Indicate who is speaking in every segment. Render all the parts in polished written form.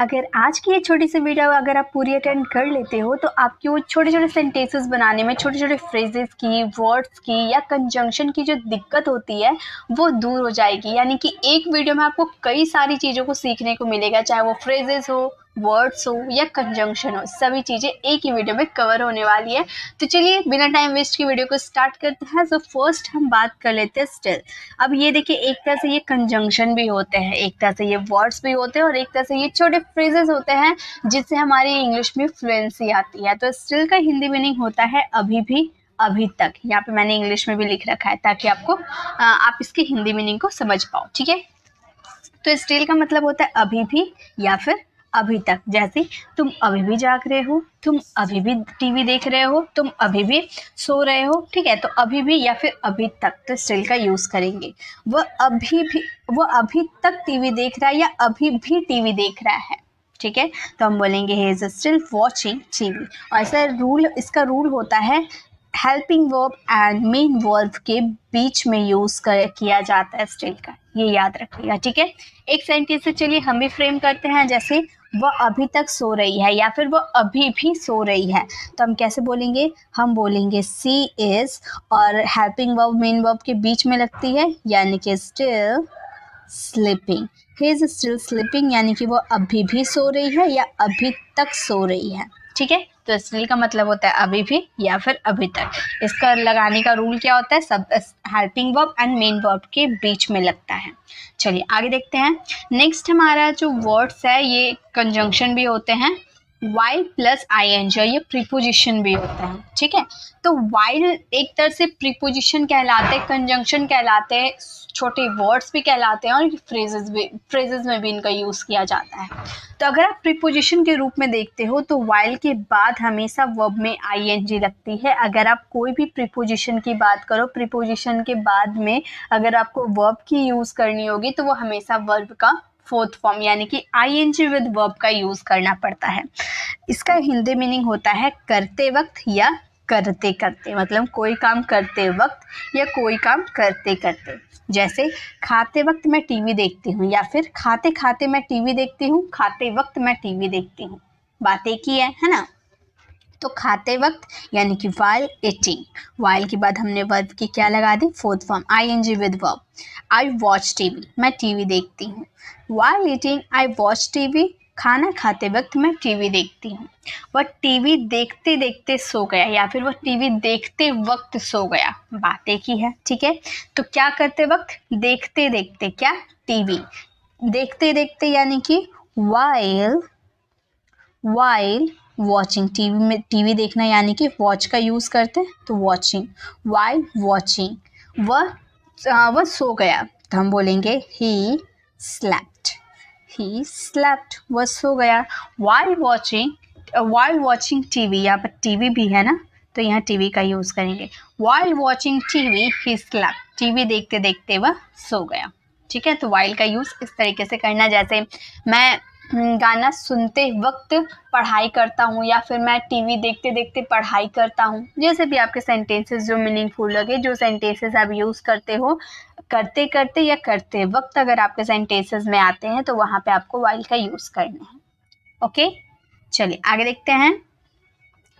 Speaker 1: अगर आज की ये छोटी सी वीडियो अगर आप पूरी अटेंड कर लेते हो तो आपकी वो छोटे छोटे सेंटेंसेस बनाने में छोटे छोटे फ्रेजेस की, वर्ड्स की या कंजंक्शन की जो दिक्कत होती है वो दूर हो जाएगी। यानी कि एक वीडियो में आपको कई सारी चीज़ों को सीखने को मिलेगा, चाहे वो फ्रेजेस हो, वर्ड्स हो या कंजंक्शन हो, सभी चीज़ें एक ही वीडियो में कवर होने वाली है। तो चलिए बिना टाइम वेस्ट की वीडियो को स्टार्ट करते हैं। तो फर्स्ट हम बात कर लेते हैं स्टिल। अब ये देखिए, एक तरह से ये कंजंक्शन भी होते हैं, एक तरह से ये वर्ड्स भी होते हैं और एक तरह से ये छोटे फ्रेजेस होते हैं जिससे हमारी इंग्लिश में फ्लुएंसी आती है। तो स्टिल का हिंदी मीनिंग होता है अभी भी, अभी तक। यहाँ पे मैंने इंग्लिश में भी लिख रखा है ताकि आपको आप इसकी हिंदी मीनिंग को समझ पाओ, ठीक है। तो स्टिल का मतलब होता है अभी भी या फिर अभी तक। जैसे तुम अभी भी जाग रहे हो, तुम अभी भी टीवी देख रहे हो, तुम अभी भी सो रहे हो, ठीक है। तो अभी भी या फिर अभी तक तो स्टिल का यूज करेंगे। वो अभी तक टीवी देख रहा है या अभी भी टीवी देख रहा है, ठीक है। तो हम बोलेंगे he is still watching TV. और इसका रूल होता है helping verb and main verb के बीच में यूज किया जाता है स्टिल का, ये याद रखिएगा, ठीक है। एक सेंटेंस से चलिए हम भी फ्रेम करते हैं। जैसे वह अभी तक सो रही है या फिर वह अभी भी सो रही है, तो हम कैसे बोलेंगे? हम बोलेंगे सी इज और हेल्पिंग वर्ब मेन वर्ब के बीच में लगती है, यानी कि still sleeping. He is still sleeping, यानी कि वो अभी भी सो रही है या अभी तक सो रही है, ठीक है। तो स्टिल का मतलब होता है अभी भी या फिर अभी तक। इसका लगाने का रूल क्या होता है? सब helping verb and main verb के बीच में लगता है। चलिए आगे देखते हैं। नेक्स्ट हमारा जो वर्ड्स है ये कंजंक्शन भी होते हैं। वाइल प्लस ING, ये प्रीपोजिशन भी होता है, ठीक है। तो वाइल एक तरह से प्रीपोजिशन कहलाते हैं, कंजंक्शन कहलाते हैं, छोटे वर्ड्स भी कहलाते हैं और फ्रेजेस में भी इनका यूज किया जाता है। तो अगर आप प्रीपोजिशन के रूप में देखते हो तो वाइल के बाद हमेशा वर्ब में ING लगती है। अगर आप कोई भी प्रीपोजिशन की बात करो, प्रीपोजिशन के बाद में अगर आपको वर्ब की यूज करनी होगी तो वो हमेशा वर्ब का फोर्थ फॉर्म यानी कि ING विद वर्ब का यूज करना पड़ता है। इसका हिंदी मीनिंग होता है करते वक्त या करते करते, मतलब कोई काम करते वक्त या कोई काम करते करते। जैसे खाते वक्त मैं टीवी देखती हूँ या फिर खाते खाते मैं टीवी देखती हूँ, खाते वक्त मैं टीवी देखती हूँ, बात एक ही है ना। तो खाते वक्त यानी कि while eating, while के बाद हमने वर्ब की क्या लगा दी? Fourth form ING with verb. I watch TV, मैं टीवी देखती हूँ। while eating I watch TV, खाना खाते वक्त मैं टीवी देखती हूँ। वह टीवी देखते देखते सो गया या फिर वह टीवी देखते वक्त सो गया, बात एक ही है, ठीक है। तो क्या करते वक्त? देखते देखते, क्या? टीवी देखते देखते, यानी कि while वॉचिंग, टीवी देखना यानी कि वॉच का यूज करते हैं, तो वॉचिंग। वाइल वॉचिंग, वह सो गया, तो हम बोलेंगे ही स्लेप्ट, वह सो गया। वाइल वॉचिंग टीवी, यहाँ पर टीवी भी है ना, तो यहाँ टीवी का यूज करेंगे। While watching TV he slept, TV देखते देखते वह सो गया, ठीक है। तो वाइल का यूज इस तरीके से करना, जैसे मैं गाना सुनते वक्त पढ़ाई करता हूँ या फिर मैं टीवी देखते देखते पढ़ाई करता हूँ। जैसे भी आपके सेंटेंसेस जो मीनिंगफुल लगे, जो सेंटेंसेस आप यूज करते हो करते करते या करते वक्त, अगर आपके सेंटेंसेस में आते हैं तो वहां पे आपको वाइल का यूज करना है। ओके, चलिए आगे देखते हैं।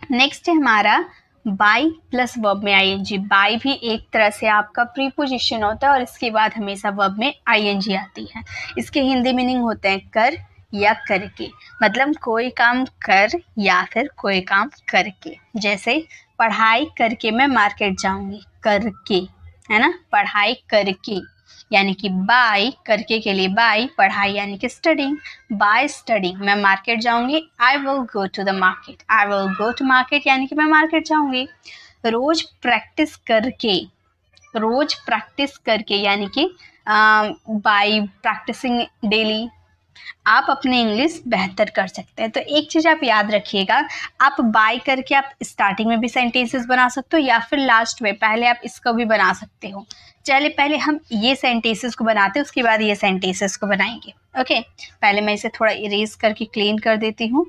Speaker 1: नेक्स्ट है हमारा बाय प्लस वर्ब में ING। बाय भी एक तरह से आपका प्रीपोजिशन होता है और इसके बाद हमेशा वर्ब में ING आती है। इसके हिंदी मीनिंग होते हैं कर या करके, मतलब कोई काम कर या फिर कोई काम करके। जैसे पढ़ाई करके मैं मार्केट जाऊंगी, करके, है ना, पढ़ाई करके, यानी कि बाय करके के लिए बाय, पढ़ाई यानी कि स्टडिंग, बाय स्टडिंग मैं मार्केट जाऊंगी। I will go to the market, I will go to market यानी कि मैं मार्केट जाऊंगी। रोज प्रैक्टिस करके यानी कि बाय प्रैक्टिसिंग डेली आप अपनी इंग्लिश बेहतर कर सकते हैं। तो एक चीज़ आप याद रखिएगा, आप बाय करके आप स्टार्टिंग में भी सेंटेंसेस बना सकते हो या फिर लास्ट में, पहले आप इसको भी बना सकते हो। चलिए पहले हम ये सेंटेंसेस को बनाते हैं, उसके बाद ये सेंटेंसेस को बनाएंगे। ओके, पहले मैं इसे थोड़ा इरेज करके क्लीन कर देती हूँ।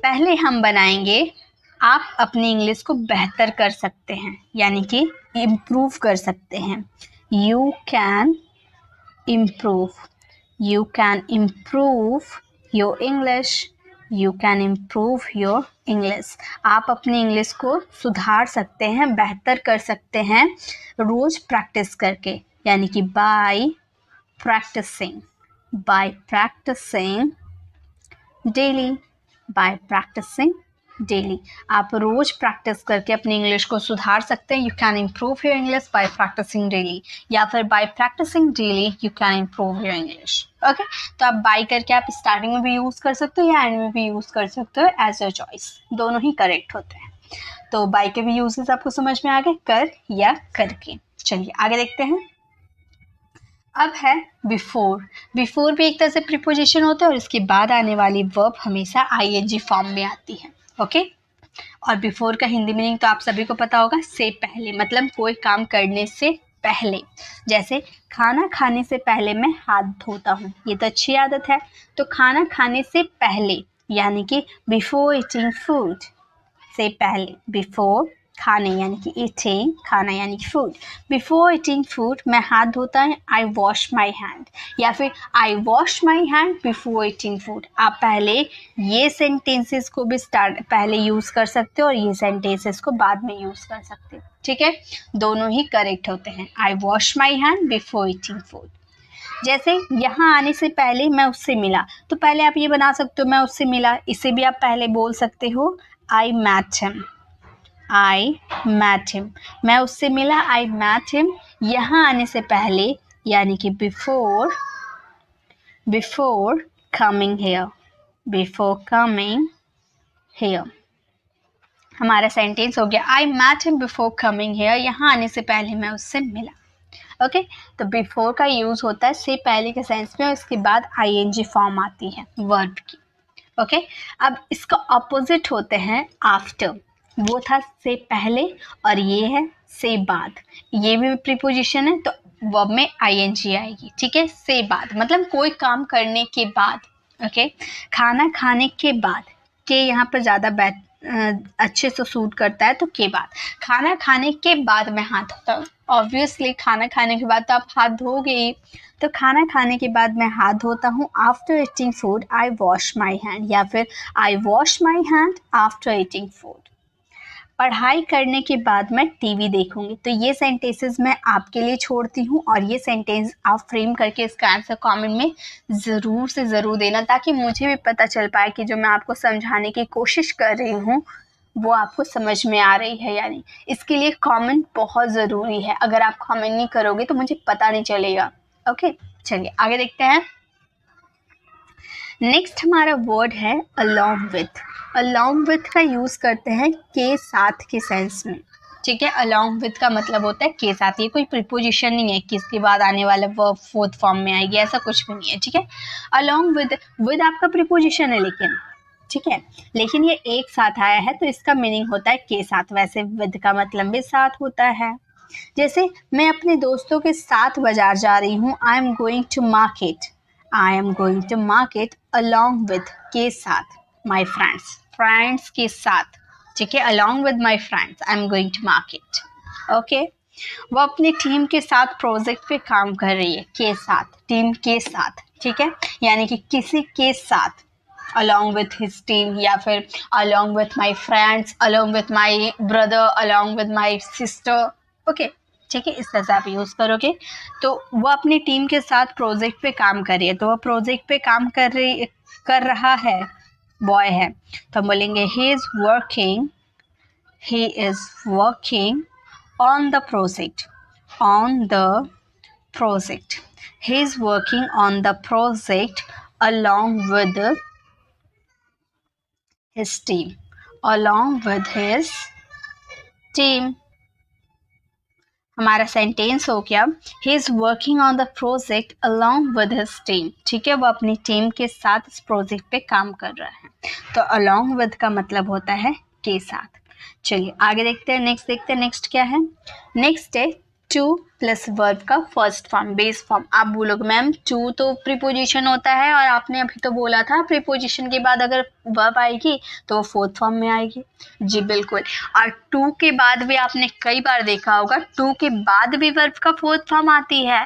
Speaker 1: पहले हम बनाएंगे आप अपनी इंग्लिश को बेहतर कर सकते हैं, यानी कि इम्प्रूव कर सकते हैं। You can improve your English, you can improve your English. आप अपनी इंग्लिश को सुधार सकते हैं, बेहतर कर सकते हैं रोज प्रैक्टिस करके, यानी कि by practising daily, by practising daily. आप रोज प्रैक्टिस करके अपनी इंग्लिश को सुधार सकते हैं। You can improve your English by practising daily, या फिर by practising daily you can improve your English. Okay, तो आप बाय करके आप स्टार्टिंग में भी यूज कर सकते हो या एंड में भी यूज कर सकते हो, एज योर चॉइस, दोनों ही करेक्ट होते हैं। तो बाय के भी यूजेस आपको समझ में आ गए, कर या करके। चलिए आगे देखते हैं। अब है बिफोर। बिफोर भी एक तरह से प्रीपोजिशन होता है और इसके बाद आने वाली वर्ब हमेशा आईएनजी फॉर्म में आती है। ओके, और बिफोर का हिंदी मीनिंग तो आप सभी को पता होगा, से पहले, मतलब कोई काम करने से पहले। जैसे खाना खाने से पहले मैं हाथ धोता हूँ, ये तो अच्छी आदत है। तो खाना खाने से पहले यानी कि बिफोर ईटिंग फूड, से पहले, बिफोर खाने यानी कि ईटिंग, खाना यानी कि फूड। बिफोर ईटिंग फूड मैं हाथ धोता हूँ, आई वॉश माई हैंड, या फिर I wash my hand before eating food. आप पहले ये सेंटेंसेस को भी पहले यूज कर सकते हो और ये सेंटेंसेस को बाद में यूज कर सकते हो। ठीक है, दोनों ही करेक्ट होते हैं। I wash my hand before eating food. जैसे यहाँ आने से पहले मैं उससे मिला, तो पहले आप ये बना सकते हो मैं उससे मिला, इसे भी आप पहले बोल सकते हो आई मैट हिम, आई मैट हिम, मैं उससे मिला, आई मैट हिम। यहाँ आने से पहले यानी कि before coming here, before coming here हमारा सेंटेंस हो गया I met him before coming here, यहाँ आने से पहले मैं उससे मिला। ओके, तो बिफोर का यूज होता है से पहले के सेंस में और इसके बाद आईएनजी फॉर्म आती है वर्ब की। ओके, अब इसका ऑपोजिट होते हैं आफ्टर। वो था से पहले और ये है से बाद, ये भी प्रीपोजिशन है तो वर्ब में आईएनजी आएगी। ठीक है, से बाद मतलब कोई काम करने के बाद। ओके, खाना खाने के बाद, के यहाँ पर ज़्यादा अच्छे से सूट करता है, तो के बाद, खाना खाने के बाद मैं हाथ धोता हूँ। ऑब्वियसली खाना खाने के बाद तो आप हाथ धोगे ही, तो खाना खाने के बाद मैं हाथ धोता हूँ। After eating food I wash my hand, या फिर I wash my hand after eating food. पढ़ाई करने के बाद मैं टीवी देखूंगी। तो ये सेंटेंसेस मैं आपके लिए छोड़ती हूँ और ये सेंटेंस आप फ्रेम करके इसका आंसर कमेंट में ज़रूर से ज़रूर देना, ताकि मुझे भी पता चल पाए कि जो मैं आपको समझाने की कोशिश कर रही हूँ वो आपको समझ में आ रही है या नहीं। इसके लिए कमेंट बहुत ज़रूरी है, अगर आप कमेंट नहीं करोगे तो मुझे पता नहीं चलेगा। ओके, चलिए आगे देखते हैं। नेक्स्ट हमारा वर्ड है along with। along with का यूज करते हैं के साथ के सेंस में। ठीक है, along with का मतलब होता है के साथ। ये कोई प्रीपोजिशन नहीं है कि इसके बाद आने वाला वर्ब फोर्थ फॉर्म में आएगी, ऐसा कुछ भी नहीं है। ठीक है, along with आपका प्रीपोजिशन है लेकिन, ठीक है, लेकिन ये एक साथ आया है तो इसका मीनिंग होता है के साथ। वैसे with का मतलब भी साथ होता है। जैसे मैं अपने दोस्तों के साथ बाजार जा रही हूँ, I am going to market, I am going to market along with के साथ my friends, friends के साथ। ठीक है, along with my friends I am going to market। Okay, वो अपनी टीम के साथ प्रोजेक्ट पे काम कर रही है, के साथ, टीम के साथ। ठीक है, यानी कि किसी के साथ, along with his team, या फिर along with my friends, along with my brother, along with my sister। Okay, ठीक है, इस तरह से आप यूज़ करोगे। तो वो अपनी टीम के साथ प्रोजेक्ट पे काम कर रही है, तो वो प्रोजेक्ट पे काम कर रहा है, बॉय है, तो हम बोलेंगे he is working on the project, he is working on the project along with his team। हमारा सेंटेंस हो गया he is working on the project along with his team. ठीक है, वो अपनी टीम के साथ इस प्रोजेक्ट पे काम कर रहा है। तो अलॉन्ग विद का मतलब होता है के साथ। चलिए आगे देखते हैं, नेक्स्ट क्या है। नेक्स्ट है टू प्लस वर्ब का फर्स्ट फॉर्म, बेस फॉर्म। आप बोलोगे मैम टू तो प्रीपोजिशन होता है और आपने अभी तो बोला था प्रीपोजिशन के बाद अगर वर्ब आएगी तो वो फोर्थ फॉर्म में आएगी। जी बिल्कुल, और टू के बाद भी आपने कई बार देखा होगा, टू के बाद भी वर्ब का फोर्थ फॉर्म आती है।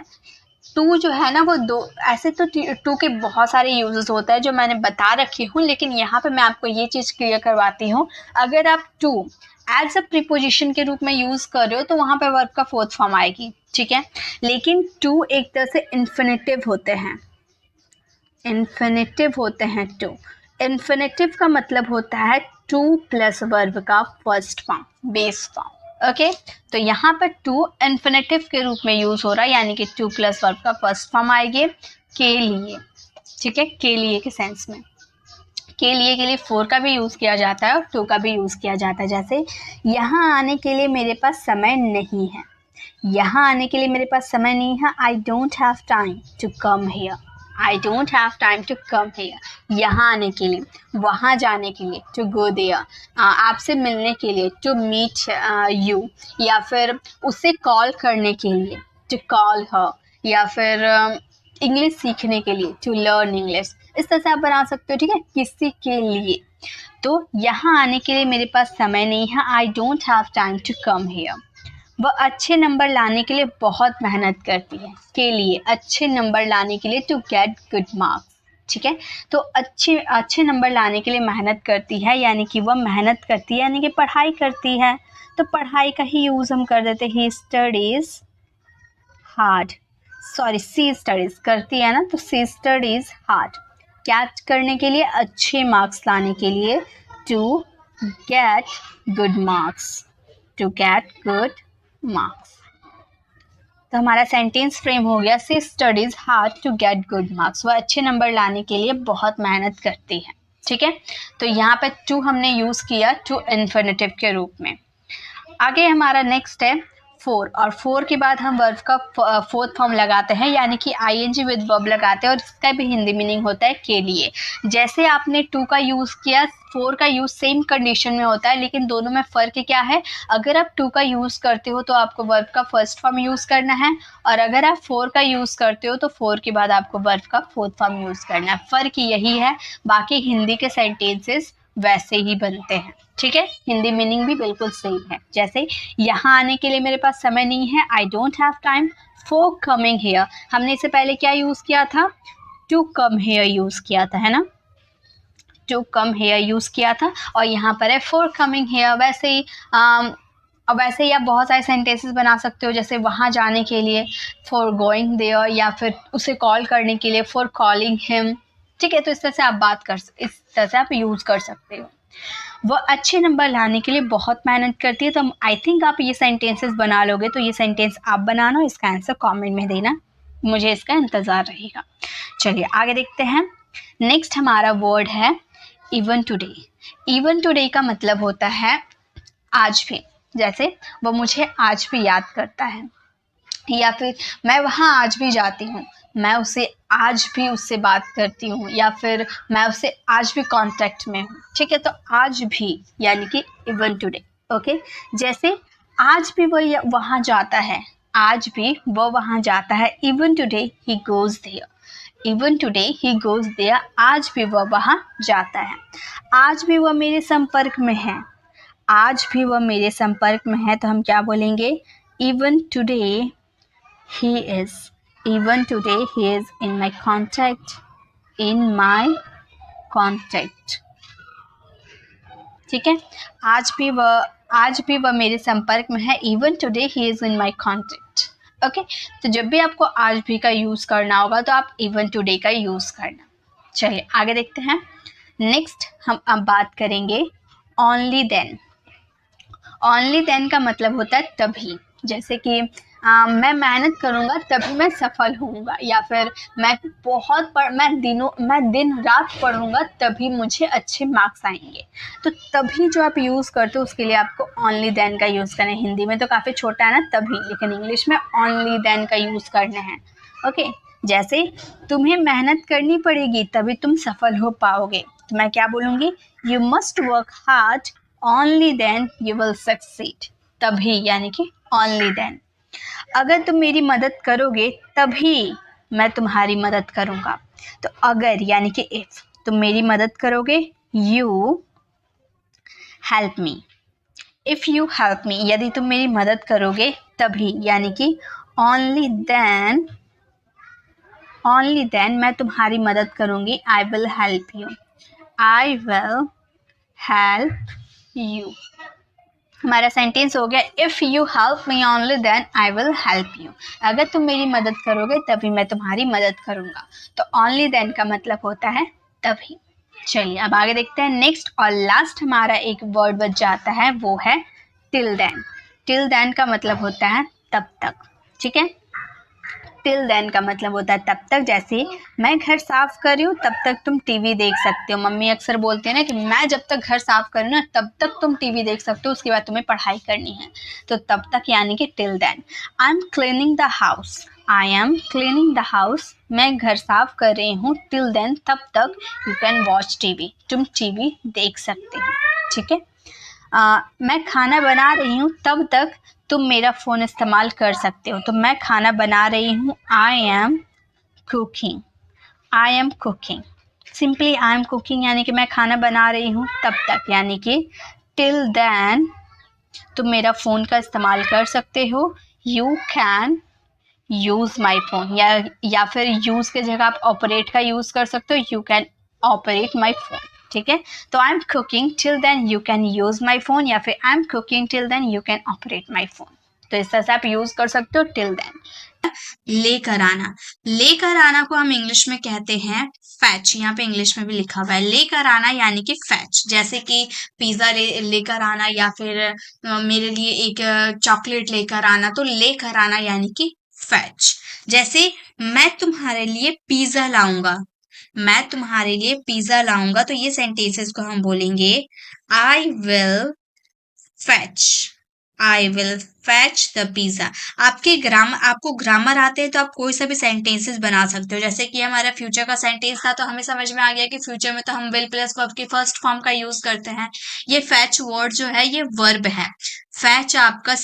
Speaker 1: टू जो है ना वो दो, ऐसे तो टू के बहुत सारे यूजेस होते हैं जो मैंने बता रखी हूँ, लेकिन यहाँ पे मैं आपको ये चीज़ क्लियर करवाती हूँ। अगर आप टू एज अ प्रीपोजिशन के रूप में यूज़ कर रहे हो तो वहाँ पे वर्ब का फोर्थ फॉर्म आएगी, ठीक है। लेकिन टू एक तरह से इन्फिनेटिव होते हैं, इन्फिनेटिव होते हैं टू। इन्फिनेटिव का मतलब होता है टू प्लस वर्ब का first form, base form. Okay तो यहाँ पर टू इन्फिनेटिव के रूप में यूज हो रहा है, यानी कि टू प्लस वर्ब का फर्स्ट फॉर्म आएगी के लिए, ठीक है, के लिए के सेंस में। के लिए फोर का भी यूज किया जाता है और टू का भी यूज किया जाता है। जैसे यहाँ आने के लिए मेरे पास समय नहीं है, यहाँ आने के लिए मेरे पास समय नहीं है, I don't have time to come here, I don't have time to come here. यहाँ आने के लिए, वहाँ जाने के लिए टू गो देयर, आपसे मिलने के लिए टू मीट यू, या फिर उससे कॉल करने के लिए टू कॉल हर, या फिर इंग्लिश सीखने के लिए टू लर्न इंग्लिश। इस तरह से आप बना सकते हो, ठीक है, किसी के लिए। तो यहाँ आने के लिए मेरे पास समय नहीं है, I don't have time to come here. वह अच्छे नंबर लाने के लिए बहुत मेहनत करती है, के लिए, अच्छे नंबर लाने के लिए टू गेट गुड मार्क्स, ठीक है। तो अच्छे नंबर लाने के लिए मेहनत करती है, यानी कि वह मेहनत करती है, यानी कि पढ़ाई करती है। तो पढ़ाई का ही यूज हम कर देते हैं, he studies hard, sorry she studies करती है ना, तो सी स्टडीज हार्ड, क्या करने के लिए, अच्छे मार्क्स लाने के लिए, to get good marks, to get good marks. तो हमारा सेंटेंस फ्रेम हो गया, she studies hard to get good marks, वह अच्छे नंबर लाने के लिए बहुत मेहनत करती है, ठीक है। तो यहाँ पे टू हमने यूज किया टू इन्फिनेटिव के रूप में। आगे हमारा नेक्स्ट है फोर, और फोर के बाद हम वर्ब का फोर्थ फॉर्म लगाते हैं, यानी कि आईएनजी विद वर्ब लगाते हैं, और इसका भी हिंदी मीनिंग होता है के लिए। जैसे आपने टू का यूज़ किया, फोर का यूज़ सेम कंडीशन में होता है, लेकिन दोनों में फ़र्क क्या है, अगर आप टू का यूज़ करते हो तो आपको वर्ब का फर्स्ट फॉर्म यूज़ करना है, और अगर आप फोर का यूज़ करते हो तो फोर के बाद आपको वर्ब का फोर्थ फॉर्म यूज़ करना है। फ़र्क यही है, बाकी हिंदी के सेंटेंसेस वैसे ही बनते हैं, ठीक है, हिंदी मीनिंग भी बिल्कुल सेम है। जैसे यहाँ आने के लिए मेरे पास समय नहीं है, I don't have time for coming here, हमने इससे पहले क्या यूज किया था, टू कम हियर यूज किया था, है ना, टू कम हियर यूज किया था, और यहाँ पर है फॉर कमिंग हियर। वैसे ही और वैसे ही आप बहुत सारे सेंटेंसेस बना सकते हो, जैसे वहाँ जाने के लिए फॉर गोइंग देयर, या फिर उसे कॉल करने के लिए फॉर कॉलिंग हिम, ठीक है। तो इस तरह से आप इस तरह से आप यूज कर सकते हो। वह अच्छे नंबर लाने के लिए बहुत मेहनत करती है। तो आई थिंक आप ये सेंटेंसेस बना लोगे, तो ये सेंटेंस आप बनाना, इसका आंसर कमेंट में देना, मुझे इसका इंतज़ार रहेगा। चलिए आगे देखते हैं। नेक्स्ट हमारा वर्ड है इवन टुडे। इवन टुडे का मतलब होता है आज भी, जैसे वो मुझे आज भी याद करता है, या फिर मैं वहाँ आज भी जाती हूँ, मैं उसे आज भी उससे बात करती हूँ, या फिर मैं उससे आज भी कांटेक्ट में हूँ, ठीक है। तो आज भी यानी कि इवन टुडे, ओके। जैसे आज भी वो वहाँ जाता है, आज भी वो वहाँ जाता है, even today he goes there, even today he goes there, आज भी वह वहाँ जाता है। आज भी वह मेरे संपर्क में है, आज भी वह मेरे संपर्क में है, तो हम क्या बोलेंगे, even today he is, even today he is in my contact, in my contact, ठीक है। आज भी वह मेरे संपर्क में है, even today he is in my contact, okay. तो जब भी आपको आज भी का यूज करना होगा तो आप even today का यूज करना। चलिए आगे देखते हैं। नेक्स्ट हम अब बात करेंगे only then। ओनली देन का मतलब होता है तभी, जैसे कि मैं मेहनत करूँगा तभी मैं सफल होऊंगा, या फिर मैं दिन रात पढ़ूंगा तभी मुझे अच्छे मार्क्स आएंगे। तो तभी जो आप यूज़ करते हो उसके लिए आपको ओनली देन का यूज़ करना है। हिंदी में तो काफ़ी छोटा है ना तभी, लेकिन इंग्लिश में ओनली देन का यूज़ करना है, ओके। जैसे तुम्हें मेहनत करनी पड़ेगी तभी तुम सफल हो पाओगे, तो मैं क्या बोलूँगी, you must work hard only then you will succeed, तभी यानी कि only then। अगर तुम मेरी मदद करोगे तभी मैं तुम्हारी मदद करूँगा, तो अगर यानी कि if तुम मेरी मदद करोगे, you help me, if you help me, यदि तुम मेरी मदद करोगे तभी, यानी कि only then ओनली देन मैं तुम्हारी मदद करूंगी, I will help you, I will help you. हमारा सेंटेंस हो गया if you help me only then I will help you. अगर तुम मेरी मदद करोगे तभी मैं तुम्हारी मदद करूंगा। तो ओनली देन का मतलब होता है तभी। चलिए अब आगे देखते हैं। नेक्स्ट और लास्ट हमारा एक वर्ड बच जाता है, वो है टिल देन। टिल देन का मतलब होता है तब तक। ठीक है, टिल देन का मतलब होता है तब तक। जैसे मैं घर साफ कर रही हूँ तब तक तुम टीवी देख सकते हो। मम्मी अक्सर बोलती है ना कि मैं जब तक घर साफ कर रही हूँ ना तब तक तुम टीवी देख सकते हो, उसके बाद तुम्हें पढ़ाई करनी है। तो तब तक यानी कि till then. I am cleaning the house, I am cleaning the house, मैं घर साफ कर रही हूँ। टिल देन तब तक यू कैन वॉच टीवी, तुम टीवी देख सकते हो। ठीक है, मैं खाना बना रही हूँ तब तक तुम मेरा फ़ोन इस्तेमाल कर सकते हो। तो मैं खाना बना रही हूँ, I am cooking, I am cooking. Simply I am cooking यानी कि मैं खाना बना रही हूँ तब तक, यानी कि टिल देन तुम मेरा फ़ोन का इस्तेमाल कर सकते हो। You can use my phone, या फिर यूज़ की जगह आप ऑपरेट का यूज़ कर सकते हो। You can operate my phone. ठीक है, तो I am cooking till then you can use my phone, या फिर I am cooking till then you can operate my phone. तो इस तरह से आप यूज़ कर सकते हो टिल देन। लेकर आना, लेकर आना को हम इंग्लिश में कहते हैं फैच। यहाँ पे इंग्लिश में भी लिखा हुआ है लेकर आना यानी कि फैच। जैसे कि पिज्जा लेकर आना, या फिर मेरे लिए एक चॉकलेट लेकर आना, तो लेकर आना यानी कि फैच। जैसे मैं तुम्हारे लिए पिज्जा लाऊंगा, मैं तुम्हारे लिए पिज्जा लाऊंगा, तो ये सेंटेंसेस को हम बोलेंगे I will fetch, I will fetch the pizza. आपको ग्रामर आते हैं तो आप कोई सा भी सेंटेंसेस बना सकते हो। जैसे कि हमारा फ्यूचर का सेंटेंस था तो हमें समझ में आ गया कि फ्यूचर में तो हम विल प्लस वर्ब की फर्स्ट फॉर्म का यूज करते हैं। ये फैच वर्ड जो है ये वर्ब है। फैच आपका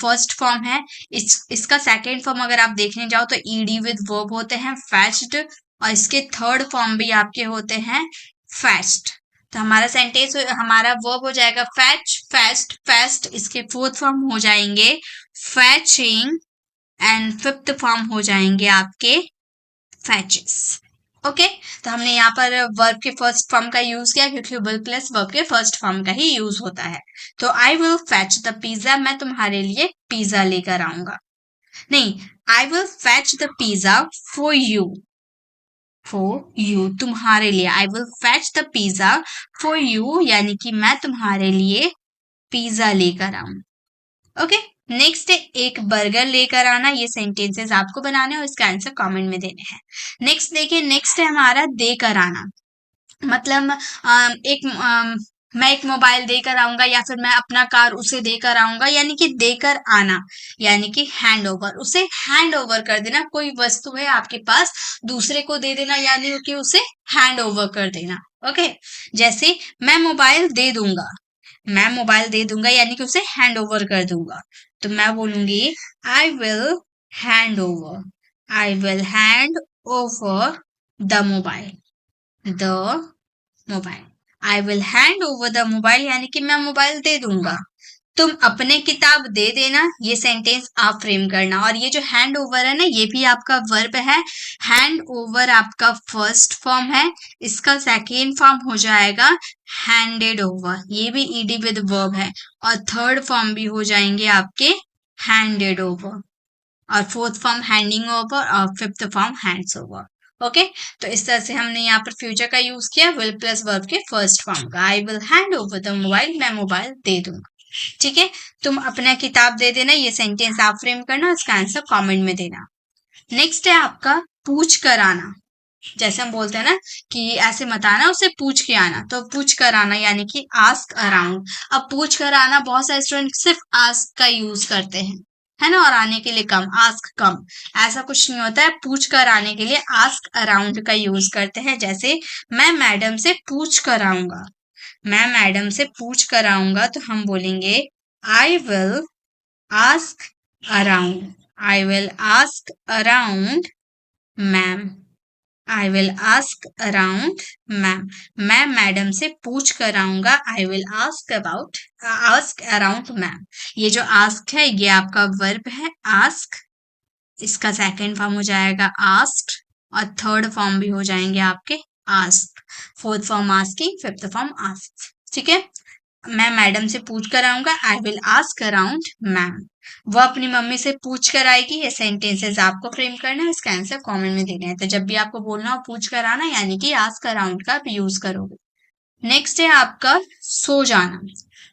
Speaker 1: फर्स्ट फॉर्म है। इसका सेकेंड फॉर्म अगर आप देखने जाओ तो ईडी विद वर्ब होते हैं फैच्ड, और इसके थर्ड फॉर्म भी आपके होते हैं फैस्ट। तो हमारा सेंटेंस, हमारा वर्ब हो जाएगा फैच, फेस्ट, फेस्ट। इसके फोर्थ फॉर्म हो जाएंगे फैचिंग, एंड फिफ्थ फॉर्म हो जाएंगे आपके फैचेस। ओके, तो हमने यहाँ पर वर्ब के फर्स्ट फॉर्म का यूज किया क्योंकि विल प्लस वर्ब के फर्स्ट फॉर्म का ही यूज होता है। तो I will fetch the pizza, मैं तुम्हारे लिए पिज्जा लेकर आऊंगा। नहीं, I will fetch the pizza for you, for you, तुम्हारे लिए। I will fetch the pizza for you यानी कि मैं तुम्हारे लिए पिज्जा लेकर आऊं। ओके, नेक्स्ट है एक बर्गर लेकर आना। ये सेंटेंसेस आपको बनाने और इसका आंसर कमेंट में देने हैं। नेक्स्ट देखिए, नेक्स्ट है हमारा देकर आना। मतलब मैं एक मोबाइल देकर आऊंगा, या फिर मैं अपना कार उसे देकर आऊंगा, यानी कि देकर आना यानी कि हैंड ओवर, उसे हैंड ओवर कर देना। कोई वस्तु है आपके पास, दूसरे को दे देना यानी कि उसे हैंड ओवर कर देना। ओके, जैसे मैं मोबाइल दे दूंगा, मैं मोबाइल दे दूंगा यानी कि उसे हैंड ओवर कर दूंगा। तो मैं बोलूंगी I will hand over, I will hand over the mobile, the mobile, I will hand over the mobile यानी कि मैं मोबाइल दे दूंगा। तुम अपने किताब दे देना, ये सेंटेंस आप फ्रेम करना। और ये जो हैंड ओवर है ना, ये भी आपका वर्ब है। हैंड ओवर आपका फर्स्ट फॉर्म है, इसका सेकेंड फॉर्म हो जाएगा हैंडेड ओवर, ये भी ईडी विद वर्ब है। और थर्ड फॉर्म भी हो जाएंगे आपके हैंडेड ओवर, और फोर्थ फॉर्म हैंडिंग ओवर, और fifth form hands over. Okay, तो इस तरह से हमने यहाँ पर फ्यूचर का यूज किया विल प्लस वर्ब के फर्स्ट फॉर्म का। I will hand over the mobile, मैं मोबाइल दे दूंगा। ठीक है, तुम अपना किताब दे देना, ये सेंटेंस आप फ्रेम करना, इसका आंसर कमेंट में देना। नेक्स्ट है आपका पूछ कर आना। जैसे हम बोलते हैं ना कि ऐसे मत आना, उसे पूछ के आना, तो पूछ कर आना यानी कि आस्क अराउंड। अब पूछ कर आना बहुत सारे स्टूडेंट सिर्फ आस्क का यूज करते हैं, है ना, और आने के लिए कम, आस्क कम। ऐसा कुछ नहीं होता है, पूछ कर आने के लिए आस्क अराउंड का यूज करते हैं। जैसे मैं मैडम से पूछ कर आऊंगा, मैं मैडम से पूछ कर आऊंगा, तो हम बोलेंगे I will ask around, I will ask around ma'am, I will ask around ma'am, मैं मैडम से पूछ कर आऊंगा। I will ask about, ask around ma'am. ये जो आस्क है ये आपका वर्ब है आस्क, इसका सेकंड फॉर्म हो जाएगा आस्क्ड,
Speaker 2: और थर्ड फॉर्म भी हो जाएंगे आपके ask, fourth form asking, fifth form ask. ठीक है, मैं मैडम से पूछ कर आऊंगा, I will ask around ma'am. वो अपनी मम्मी से पूछ कर आएगी। ये सेंटेंसेस आपको फ्रेम करना है, इसका आंसर कमेंट में देना है। तो जब भी आपको बोलना हो पूछ कर आना, यानी कि आस्क अराउंड का आप यूज करोगे। नेक्स्ट है आपका सो जाना।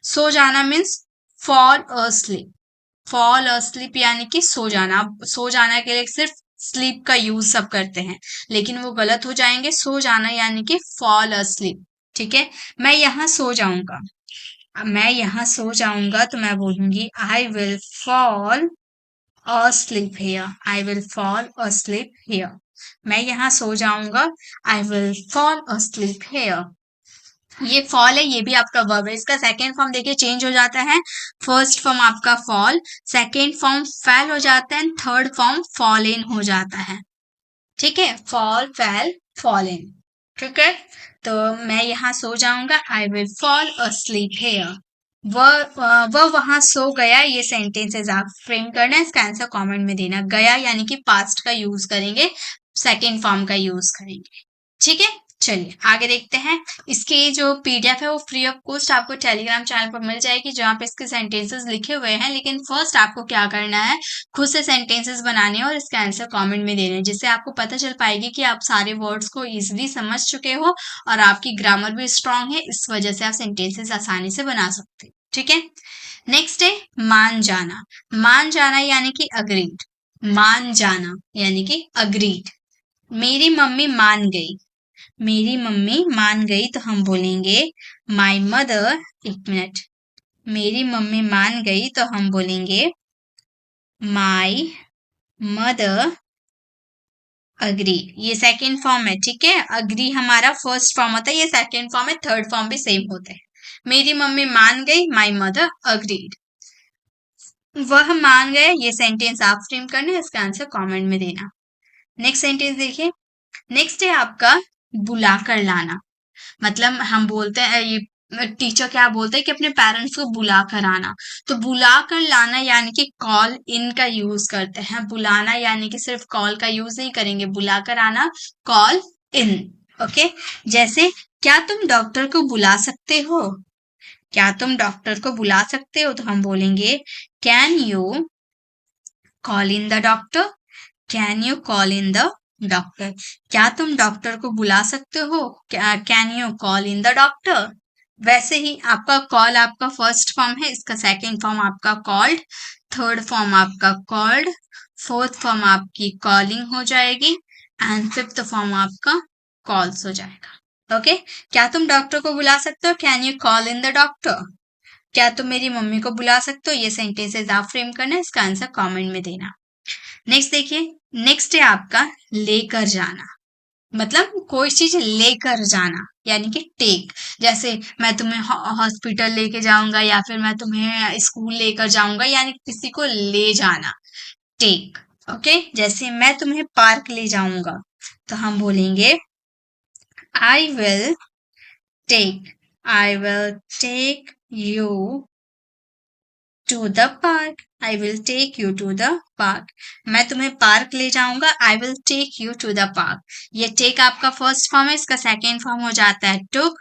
Speaker 2: सो जाना means fall asleep. Fall asleep यानी कि सो जाना। अब सो जाना के लिए सिर्फ स्लीप का यूज सब करते हैं, लेकिन वो गलत हो जाएंगे। सो जाना यानी कि फॉल अस्लीप। ठीक है, मैं यहाँ सो जाऊंगा। अब मैं यहाँ सो जाऊंगा तो मैं बोलूंगी I will fall asleep here. I will fall asleep here. मैं यहाँ सो जाऊंगा, I will fall asleep here. ये फॉल है, ये भी आपका वर्ब है। इसका सेकेंड फॉर्म देखिए चेंज हो जाता है। फर्स्ट फॉर्म आपका फॉल, सेकेंड फॉर्म फेल हो जाता है, थर्ड फॉर्म फॉल इन हो जाता है। ठीक है, फॉल, फेल, फॉल इन। ठीक है, तो मैं यहाँ सो जाऊंगा, I will fall asleep here. वह वहां सो गया। ये सेंटेंसेस आप फ्रेम करना है, इसका आंसर कमेंट में देना। गया यानी कि पास्ट का यूज करेंगे, सेकेंड फॉर्म का यूज करेंगे। ठीक है, चलिए आगे देखते हैं। इसके जो पीडीएफ है वो फ्री ऑफ कॉस्ट आपको टेलीग्राम चैनल पर मिल जाएगी, जहाँ पे इसके सेंटेंसेस लिखे हुए हैं। लेकिन फर्स्ट आपको क्या करना है, खुद से सेंटेंसेस बनाने हैं और इसका आंसर कमेंट में देना है, जिससे आपको पता चल पाएगी कि आप सारे वर्ड्स को इजीली समझ चुके हो और आपकी ग्रामर भी स्ट्रांग है। इस वजह से आप सेंटेंसेस आसानी से बना सकते हो। ठीक है, नेक्स्ट है मान जाना। मान जाना यानी कि अग्रीड। मान जाना यानी कि अग्रीड। मेरी मम्मी मान गई। मेरी मम्मी मान गई तो हम बोलेंगे माई मदर। एक मिनट, मेरी मम्मी मान गई तो हम बोलेंगे माई मदर अग्री। ये सेकेंड फॉर्म है। ठीक है, अग्री हमारा फर्स्ट फॉर्म होता है, ये सेकेंड फॉर्म है, थर्ड फॉर्म भी सेम होता है। मेरी मम्मी मान गई, माई मदर अग्रीड। वह मान गए, ये सेंटेंस आप फ्रेम करना है, इसका आंसर कमेंट में देना। नेक्स्ट सेंटेंस देखिए। नेक्स्ट है आपका बुलाकर लाना। मतलब हम बोलते हैं, ये टीचर क्या बोलते हैं कि अपने पेरेंट्स को बुला कर आना। तो बुला कर लाना यानी कि कॉल इन का यूज करते हैं। बुलाना यानी कि सिर्फ कॉल का यूज नहीं करेंगे, बुला कर आना कॉल इन। ओके, जैसे क्या तुम डॉक्टर को बुला सकते हो। क्या तुम डॉक्टर को बुला सकते हो तो हम बोलेंगे can you call in the doctor. Can you call in the doctor. क्या तुम डॉक्टर को बुला सकते हो, can you call in the doctor. वैसे ही आपका कॉल आपका फर्स्ट फॉर्म है, इसका सेकेंड फॉर्म आपका कॉल्ड, थर्ड फॉर्म आपका कॉल्ड, फोर्थ फॉर्म आपकी कॉलिंग हो जाएगी एंड फिफ्थ फॉर्म आपका कॉल्स हो जाएगा। ओके, क्या तुम डॉक्टर को बुला सकते हो, can you call in the doctor. क्या तुम मेरी मम्मी को बुला सकते हो। ये सेंटेंसेस आप फ्रेम करना है, इसका आंसर कमेंट में देना। नेक्स्ट देखिए, नेक्स्ट है आपका लेकर जाना। मतलब कोई चीज लेकर जाना यानी कि टेक। जैसे मैं तुम्हें हॉस्पिटल लेके जाऊंगा या फिर मैं तुम्हें स्कूल लेकर जाऊंगा, यानी किसी को ले जाना, टेक। ओके, जैसे मैं तुम्हें पार्क ले जाऊंगा तो हम बोलेंगे I will take, I will take you to the park. I will take you to the park. मैं तुम्हें पार्क ले जाऊंगा, I will take you to the park. ये टेक आपका फर्स्ट फॉर्म है, इसका सेकेंड फॉर्म हो जाता है टुक,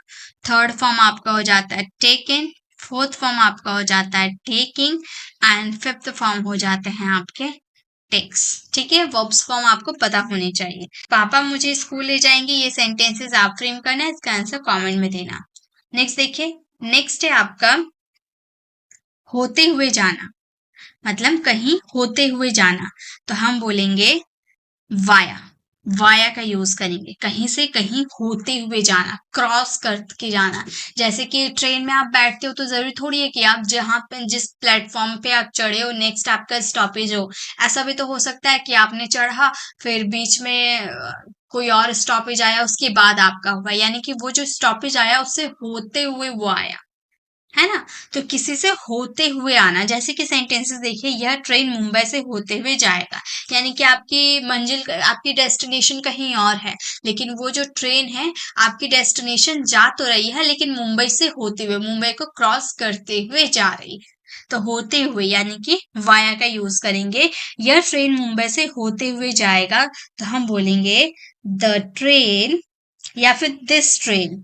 Speaker 2: थर्ड फॉर्म आपका हो जाता है टेकन, फोर्थ फॉर्म आपका हो जाता है टेकिंग एंड फिफ्थ फॉर्म हो जाते हैं आपके टेक्स। ठीक है, वर्ब्स फॉर्म आपको पता होने चाहिए। पापा मुझे स्कूल ले जाएंगे, ये सेंटेंसेस आप फ्रेम करना है, इसका आंसर कमेंट में देना। नेक्स्ट देखिए, नेक्स्ट है आपका होते हुए जाना। मतलब कहीं होते हुए जाना तो हम बोलेंगे वाया। वाया का यूज करेंगे, कहीं से कहीं होते हुए जाना, क्रॉस करके जाना। जैसे कि ट्रेन में आप बैठते हो तो जरूरी थोड़ी है कि आप जहां पे जिस प्लेटफॉर्म पे आप चढ़े हो नेक्स्ट आपका स्टॉपेज हो। ऐसा भी तो हो सकता है कि आपने चढ़ा फिर बीच में कोई और स्टॉपेज आया उसके बाद आपका हुआ, यानी कि वो जो स्टॉपेज आया उससे होते हुए वो आया, है ना। तो किसी से होते हुए आना, जैसे कि सेंटेंसेस देखिए, यह ट्रेन मुंबई से होते हुए जाएगा, यानी कि आपकी मंजिल, आपकी डेस्टिनेशन कहीं और है, लेकिन वो जो ट्रेन है आपकी डेस्टिनेशन जा तो रही है लेकिन मुंबई से होते हुए, मुंबई को क्रॉस करते हुए जा रही है। तो होते हुए यानी कि वाया का यूज करेंगे। यह ट्रेन मुंबई से होते हुए जाएगा तो हम बोलेंगे द ट्रेन या फिर दिस ट्रेन,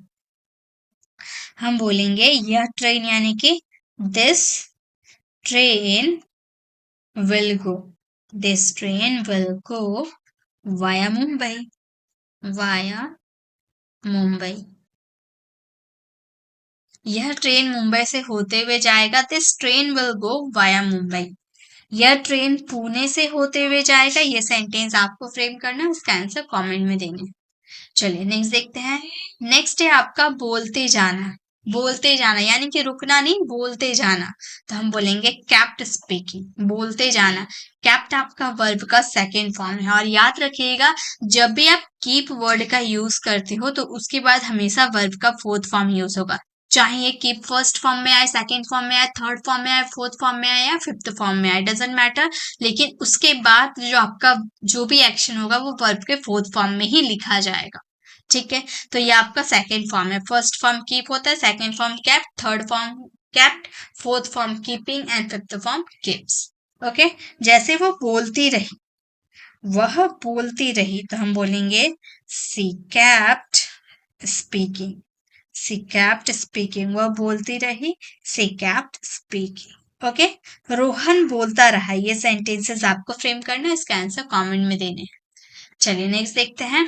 Speaker 2: हम बोलेंगे यह ट्रेन यानी कि this train will go. This train will go via Mumbai. Via Mumbai. यह ट्रेन मुंबई से होते हुए जाएगा. This train will go via Mumbai. यह ट्रेन पुणे से होते हुए जाएगा. ये सेंटेंस आपको फ्रेम करना है, इसका आंसर कमेंट में देना है. चलिए नेक्स्ट देखते हैं. नेक्स्ट है आपका बोलते जाना. बोलते जाना यानी कि रुकना नहीं, बोलते जाना. तो हम बोलेंगे केप्ट स्पीकिंग. बोलते जाना. केप्ट आपका वर्ब का सेकेंड फॉर्म है. और याद रखिएगा, जब भी आप कीप वर्ड का यूज करते हो तो उसके बाद हमेशा वर्ब का फोर्थ फॉर्म यूज होगा. चाहे ये कीप फर्स्ट फॉर्म में आए, सेकेंड फॉर्म में आए, थर्ड फॉर्म में आए, फोर्थ फॉर्म में आए या फिफ्थ फॉर्म में आए, डजेंट मैटर. लेकिन उसके बाद जो आपका जो भी एक्शन होगा वो वर्ब के फोर्थ फॉर्म में ही लिखा जाएगा. ठीक है, तो ये आपका सेकेंड फॉर्म है. फर्स्ट फॉर्म कीप होता है, second form kept, third form kept, fourth form keeping and fifth form keeps. Okay, जैसे वो बोलती रही, वह बोलती रही, तो हम बोलेंगे सी केप्ट स्पीकिंग. सी केप्ट स्पीकिंग. वह बोलती रही, सी केप्ट स्पीकिंग. ओके, रोहन बोलता रहा. ये सेंटेंसेस आपको फ्रेम करना है, इसका आंसर कमेंट में देने हैं. चलिए नेक्स्ट देखते हैं.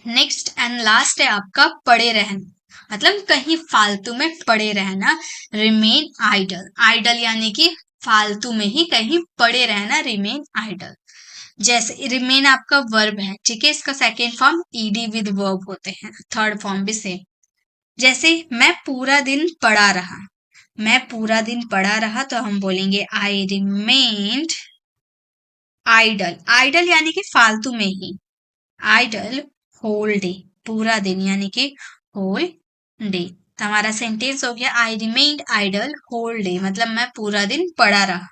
Speaker 2: नेक्स्ट एंड लास्ट है आपका पड़े रहना, मतलब कहीं फालतू में पड़े रहना. Remain idol. आइडल यानी कि फालतू में ही कहीं पड़े रहना, रिमेन आइडल. जैसे रिमेन आपका वर्ब है, ठीक है, इसका second form ED with verb होते हैं, थर्ड फॉर्म भी सेम. जैसे मैं पूरा दिन पड़ा रहा. मैं पूरा दिन पड़ा रहा, तो हम बोलेंगे आई रिमेन्ड आइडल. आइडल यानी कि फालतू में ही. Idol whole day. पूरा दिन यानी कि होल डे. तो हमारा सेंटेंस हो गया I remained idle whole day, मतलब मैं पूरा दिन पड़ा रहा.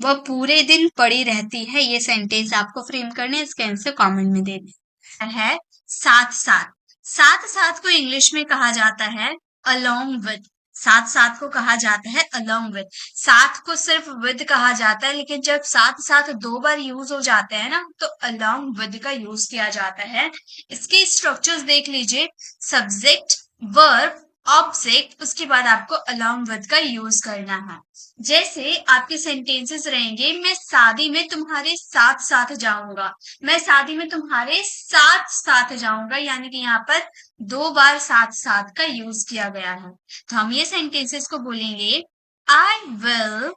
Speaker 2: वह पूरे दिन पड़ी रहती है. ये सेंटेंस आपको फ्रेम करने, इसके आंसर कमेंट में देने है. साथ साथ. साथ साथ को इंग्लिश में कहा जाता है अलोंग विद. साथ साथ को कहा जाता है अलोंग विद. साथ को सिर्फ विद कहा जाता है, लेकिन जब साथ साथ दो बार यूज हो जाते हैं ना, तो अलोंग विद का यूज किया जाता है. इसके स्ट्रक्चर्स देख लीजिए. सब्जेक्ट, वर्ब, ऑब्जेक्ट, उसके बाद आपको अलोंग विद का यूज करना है. जैसे आपके सेंटेंसेस रहेंगे, मैं शादी में तुम्हारे साथ साथ जाऊंगा. मैं शादी में तुम्हारे साथ साथ जाऊंगा, यानी कि यहाँ पर दो बार साथ साथ का यूज किया गया है. तो हम ये सेंटेंसेस को बोलेंगे I will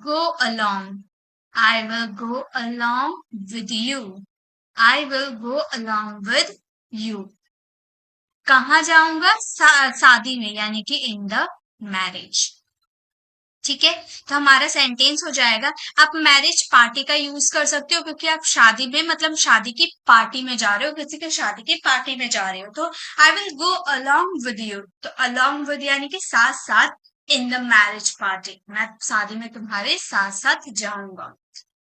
Speaker 2: go along. I will go along with you. I will go along with you. कहाँ जाऊंगा? शादी में, यानी कि इन द मैरिज. ठीक है, तो हमारा सेंटेंस हो जाएगा. आप मैरिज पार्टी का यूज कर सकते हो, क्योंकि आप शादी में मतलब शादी की पार्टी में जा रहे हो, किसी के शादी की पार्टी में जा रहे हो. तो आई will go along with you. तो अलोंग विद यानी कि साथ साथ. इन द मैरिज पार्टी, मैं शादी में तुम्हारे साथ साथ जाऊंगा.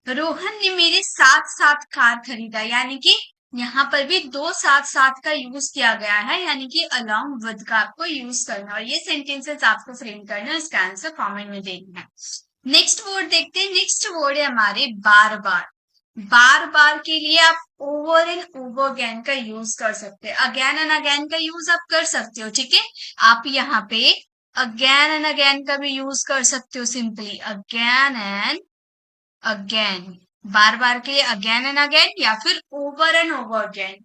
Speaker 2: रोहन ने मेरे साथ साथ कार खरीदा, यानी कि यहाँ पर भी दो साथ साथ का यूज किया गया है, यानी कि अलोंग विद का आपको यूज करना. और ये सेंटेंसेस आपको फ्रेम करना है, इसका आंसर कमेंट में देना है. नेक्स्ट वर्ड देखते हैं. नेक्स्ट वर्ड है हमारे बार बार. बार बार के लिए आप ओवर एंड ओवर अगेन का यूज कर सकते हैं. अगेन एंड अगेन का यूज आप कर सकते हो. ठीक है, आप यहाँ पे अगेन एंड अगेन का भी यूज कर सकते हो. Simply again and again. बार बार के लिए अगेन एंड अगेन या फिर ओवर एंड ओवर अगेन,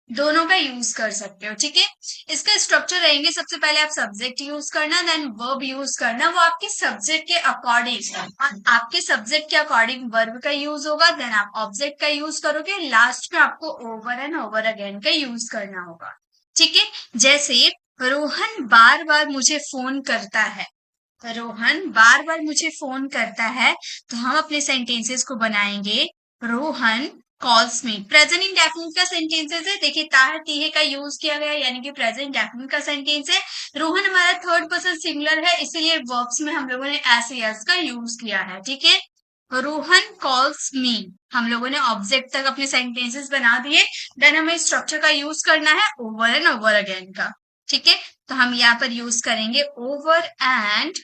Speaker 2: दोनों का यूज कर सकते हो. ठीक है, इसका स्ट्रक्चर रहेंगे. सबसे पहले आप सब्जेक्ट यूज करना, देन वर्ब यूज करना. वो आपके सब्जेक्ट के अकॉर्डिंग, आपके सब्जेक्ट के अकॉर्डिंग वर्ब का यूज होगा. देन आप ऑब्जेक्ट का यूज करोगे. लास्ट में आपको ओवर एंड ओवर अगेन का यूज करना होगा. ठीक है, जैसे रोहन बार बार मुझे फोन करता है. रोहन बार बार मुझे फोन करता है, तो हम अपने सेंटेंसेस को बनाएंगे रोहन कॉल्स मी. प्रेजेंट इंडेफिनिट का सेंटेंसेस है. देखिए ताहर तीहे का यूज किया गया, यानी कि प्रेजेंट इंडेफिनिट का सेंटेंस है. रोहन हमारा थर्ड पर्सन सिंगुलर है, इसीलिए वर्ब्स में हम लोगों ने एस एस का यूज किया है. ठीक है, रोहन कॉल्स मी, हम लोगों ने ऑब्जेक्ट तक अपने सेंटेंसेस बना दिए. देन हमें स्ट्रक्चर का यूज करना है ओवर एंड ओवर अगेन का. ठीक है, तो हम यहाँ पर यूज करेंगे ओवर एंड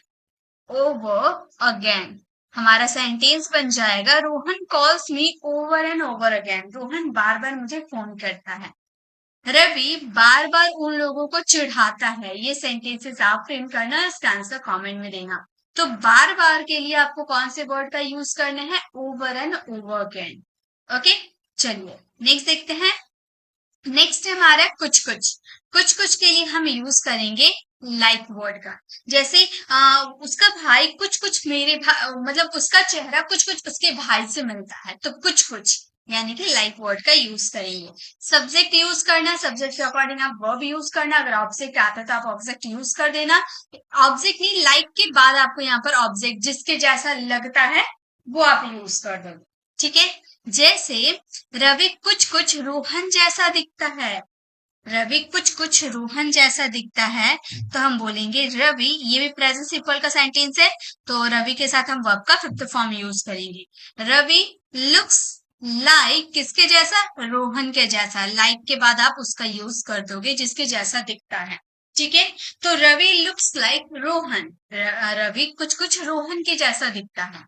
Speaker 2: over again. हमारा सेंटेंस बन जाएगा Rohan calls me over and over again. Rohan बार बार मुझे फोन करता है। रवि बार बार उन लोगों को चिढ़ाता है। ये सेंटेंसेस आप फ्रेम करना, इसका आंसर कमेंट में देना। तो बार बार के लिए आपको कौन से वर्ड का यूज करना है? Over and over again. Okay, चलिए नेक्स्ट देखते हैं। नेक्स्ट है हमारा कुछ कुछ। कुछ कुछ के लिए हम यूज करेंगे लाइक वर्ड का। जैसे उसका भाई कुछ कुछ मेरे मतलब उसका चेहरा कुछ कुछ उसके भाई से मिलता है, तो कुछ कुछ यानी कि लाइक वर्ड का यूज करेंगे। सब्जेक्ट यूज करना, सब्जेक्ट के अकॉर्डिंग आप वर्ब यूज करना। अगर ऑब्जेक्ट आता है तो आप ऑब्जेक्ट यूज कर देना। ऑब्जेक्ट नहीं, लाइक के बाद आपको यहाँ पर ऑब्जेक्ट जिसके जैसा लगता है वो आप यूज कर दो। ठीक है, जैसे रवि कुछ कुछ रोहन जैसा दिखता है। रवि कुछ कुछ रोहन जैसा दिखता है, तो हम बोलेंगे रवि, ये भी प्रेजेंट सिंपल का सेंटेंस है, तो रवि के साथ हम वर्ब का फिफ्थ फॉर्म यूज करेंगे। रवि लुक्स लाइक किसके जैसा? रोहन के जैसा। लाइक के बाद आप उसका यूज कर दोगे जिसके जैसा दिखता है। ठीक है, तो रवि लुक्स लाइक रोहन। रवि कुछ कुछ रोहन के जैसा दिखता है।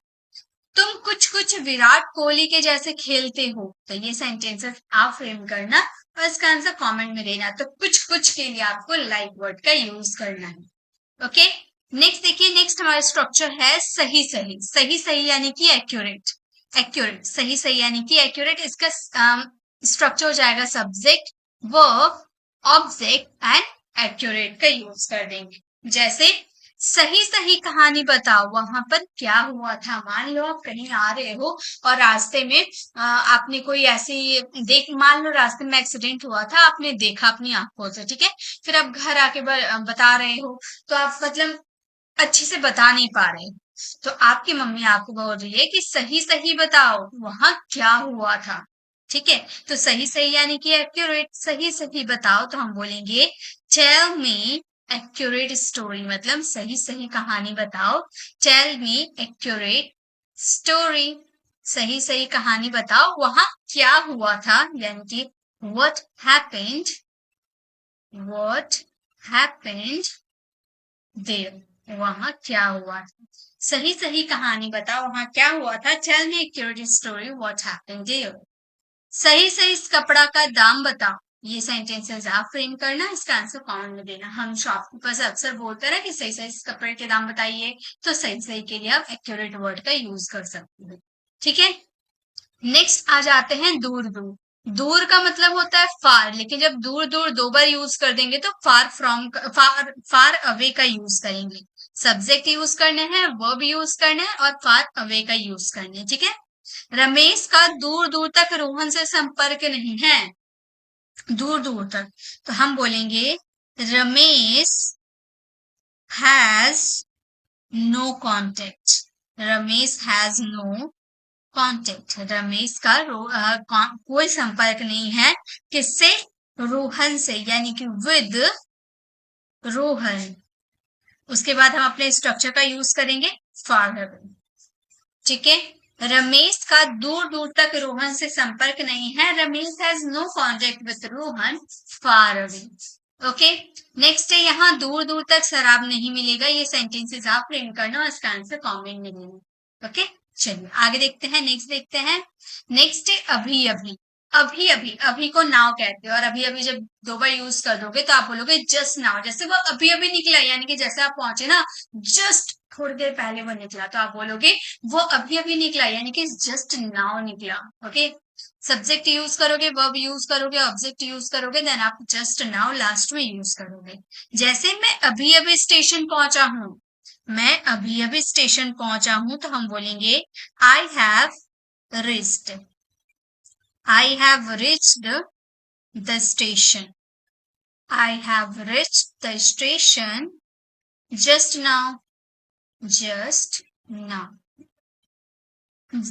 Speaker 2: तुम कुछ कुछ विराट कोहली के जैसे खेलते हो। तो ये सेंटेंसेस आप फ्रेम करना और इसका आंसर कमेंट में देना। तो कुछ कुछ के लिए आपको लाइक वर्ड का यूज करना है। ओके, नेक्स्ट देखिए। नेक्स्ट हमारा स्ट्रक्चर है सही सही। सही सही यानी कि एक्यूरेट। एक्यूरेट, सही सही यानी कि एक्यूरेट। इसका स्ट्रक्चर हो जाएगा subject, verb, object and accurate का यूज कर देंगे। जैसे सही सही कहानी बताओ, वहां पर क्या हुआ था। मान लो आप कहीं आ रहे हो और रास्ते में आपने कोई ऐसी मान लो रास्ते में एक्सीडेंट हुआ था, आपने देखा अपनी आंखों से। ठीक है, फिर आप घर आके बता रहे हो, तो आप मतलब अच्छे से बता नहीं पा रहे, तो आपकी मम्मी आपको बोल रही है कि सही सही बताओ वहां क्या हुआ था। ठीक है, तो सही सही यानी कि एक्यूरेट। सही सही बताओ, तो हम बोलेंगे टेल मी एक्यूरेट स्टोरी, मतलब सही सही कहानी बताओ। टेल मी एक्यूरेट स्टोरी, सही सही कहानी बताओ वहां क्या हुआ था, यानी कि what happened, what happened there, वहां क्या हुआ था। सही सही कहानी बताओ वहां क्या हुआ था। Tell me accurate story what happened there. सही सही इस कपड़ा का दाम बताओ। ये सेंटेंसेस आप फ्रेम करना, इसका आंसर कमेंट में देना। हम शॉपकीपर से अक्सर बोलते हैं कि सही सही इस कपड़े के दाम बताइए, तो सही सही के लिए आप एक्यूरेट वर्ड का यूज कर सकते हो। ठीक है, नेक्स्ट आ जाते हैं दूर दूर। दूर का मतलब होता है फार, लेकिन जब दूर दूर दो बार यूज कर देंगे तो फार फ्रॉम, फार अवे का यूज करेंगे। सब्जेक्ट यूज करने हैं, वर्ब यूज करने हैं और फार अवे का यूज करने हैं। ठीक है, रमेश का दूर दूर तक रोहन से संपर्क नहीं है। दूर दूर तक, तो हम बोलेंगे Ramesh has no contact. Ramesh has no contact. Ramesh का कोई संपर्क नहीं है, किससे? रोहन से, यानी कि विद रोहन। उसके बाद हम अपने स्ट्रक्चर का यूज करेंगे फार अवे। ठीक है, रमेश का दूर दूर तक रोहन से संपर्क नहीं है। Ramesh has no contact with Rohan far away. Okay, next है यहाँ दूर दूर तक शराब नहीं मिलेगा। ये सेंटेंसेस आप फ्रेम करना और इसका आंसर कमेंट में देना। ओके, चलिए आगे देखते हैं। नेक्स्ट देखते हैं। नेक्स्ट है अभी अभी। अभी अभी, अभी को नाउ कहते हैं, और अभी अभी जब दो बार यूज कर दोगे तो आप बोलोगे जस्ट नाउ। जैसे वो अभी अभी निकला, यानी कि जैसे आप पहुंचे ना, जस्ट थोड़ी देर पहले वो निकला, तो आप बोलोगे वो अभी अभी निकला, यानी कि जस्ट नाउ निकला। ओके, सब्जेक्ट यूज करोगे, वर्ब यूज करोगे, ऑब्जेक्ट यूज करोगे, देन आप जस्ट नाउ लास्ट में यूज करोगे। जैसे मैं अभी अभी स्टेशन पहुंचा हूं, मैं अभी अभी स्टेशन पहुंचा हूं, तो हम बोलेंगे I have reached. I have reached the station. I have reached the station just now. Just now,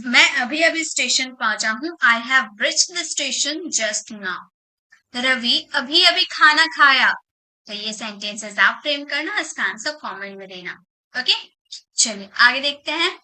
Speaker 2: मैं अभी अभी स्टेशन पहुंचा हूं। I have reached the station just now. Ravi अभी अभी खाना खाया। तो ये सेंटेंसेस आप फ्रेम करना, इसका आंसर कमेंट में देना। ओके, चलिए आगे देखते हैं।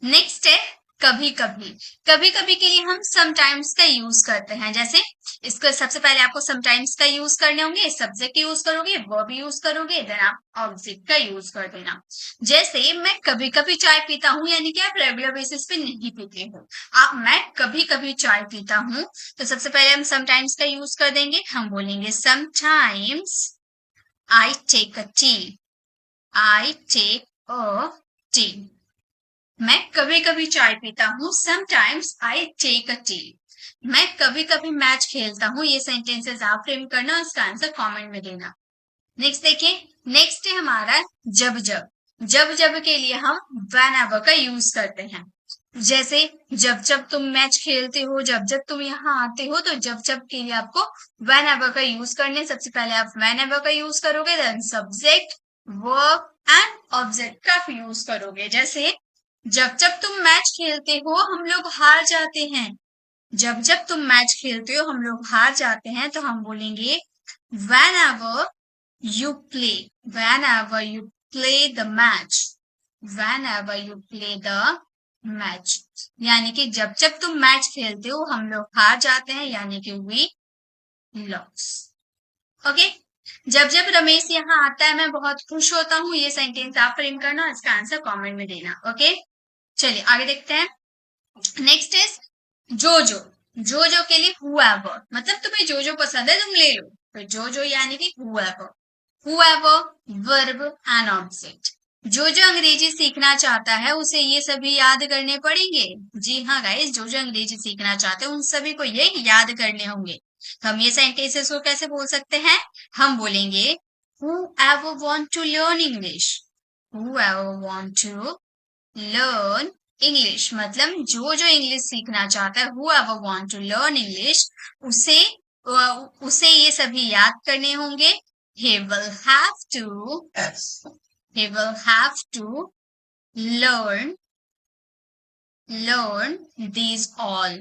Speaker 2: नेक्स्ट है कभी कभी, कभी कभी के लिए हम समटाइम्स का यूज करते हैं। जैसे इसको सबसे पहले आपको समटाइम्स का यूज करने होंगे, सब्जेक्ट यूज करोगे, वर्ब यूज करोगे, देन आप ऑब्जेक्ट का यूज कर देना। जैसे मैं कभी कभी चाय पीता हूँ, यानी कि आप रेगुलर बेसिस पे नहीं पीते हो। आप मैं कभी कभी चाय पीता हूँ, तो सबसे पहले हम समटाइम्स का यूज कर देंगे। हम बोलेंगे sometimes I take a tea, I take a tea. मैं कभी कभी चाय पीता हूँ, sometimes I take a tea. मैं कभी कभी मैच खेलता हूँ। ये सेंटेंसेस आप फ्रेम करना, इसका आंसर कमेंट में देना। नेक्स्ट देखिए, नेक्स्ट है हमारा जब जब। जब जब के लिए हम whenever का यूज करते हैं। जैसे जब जब तुम मैच खेलते हो, जब जब तुम यहाँ आते हो, तो जब जब के लिए आपको whenever का यूज करने। सबसे पहले आप whenever का यूज करोगे, then subject, verb and object का यूज करोगे। जैसे जब जब तुम मैच खेलते हो हम लोग हार जाते हैं। जब जब तुम मैच खेलते हो हम लोग हार जाते हैं, तो हम बोलेंगे whenever you play, whenever you play the match, whenever you play the match। यानी कि जब जब तुम मैच खेलते हो हम लोग हार जाते हैं, यानी कि we lose। ओके, जब जब रमेश यहाँ आता है मैं बहुत खुश होता हूँ। ये सेंटेंस आप फ्रेम करना, इसका आंसर कमेंट में देना। ओके, चलिए आगे देखते हैं। नेक्स्ट इज जो जो। जो जो के लिए whoever, मतलब तुम्हें जो जो पसंद है तुम ले लो। तो जो जो यानी कि whoever, whoever verb and object. जो जो अंग्रेजी सीखना चाहता है उसे ये सभी याद करने पड़ेंगे। जी हाँ गाइस, जो जो अंग्रेजी सीखना चाहते हैं उन सभी को ये याद करने होंगे। तो हम ये सेंटेंसेस को कैसे बोल सकते हैं? हम बोलेंगे whoever want to learn English, whoever want to learn English. मतलब जो जो इंग्लिश सीखना चाहता है, whoever want to learn English, उसे ये सभी याद करने होंगे। he will have to learn these all,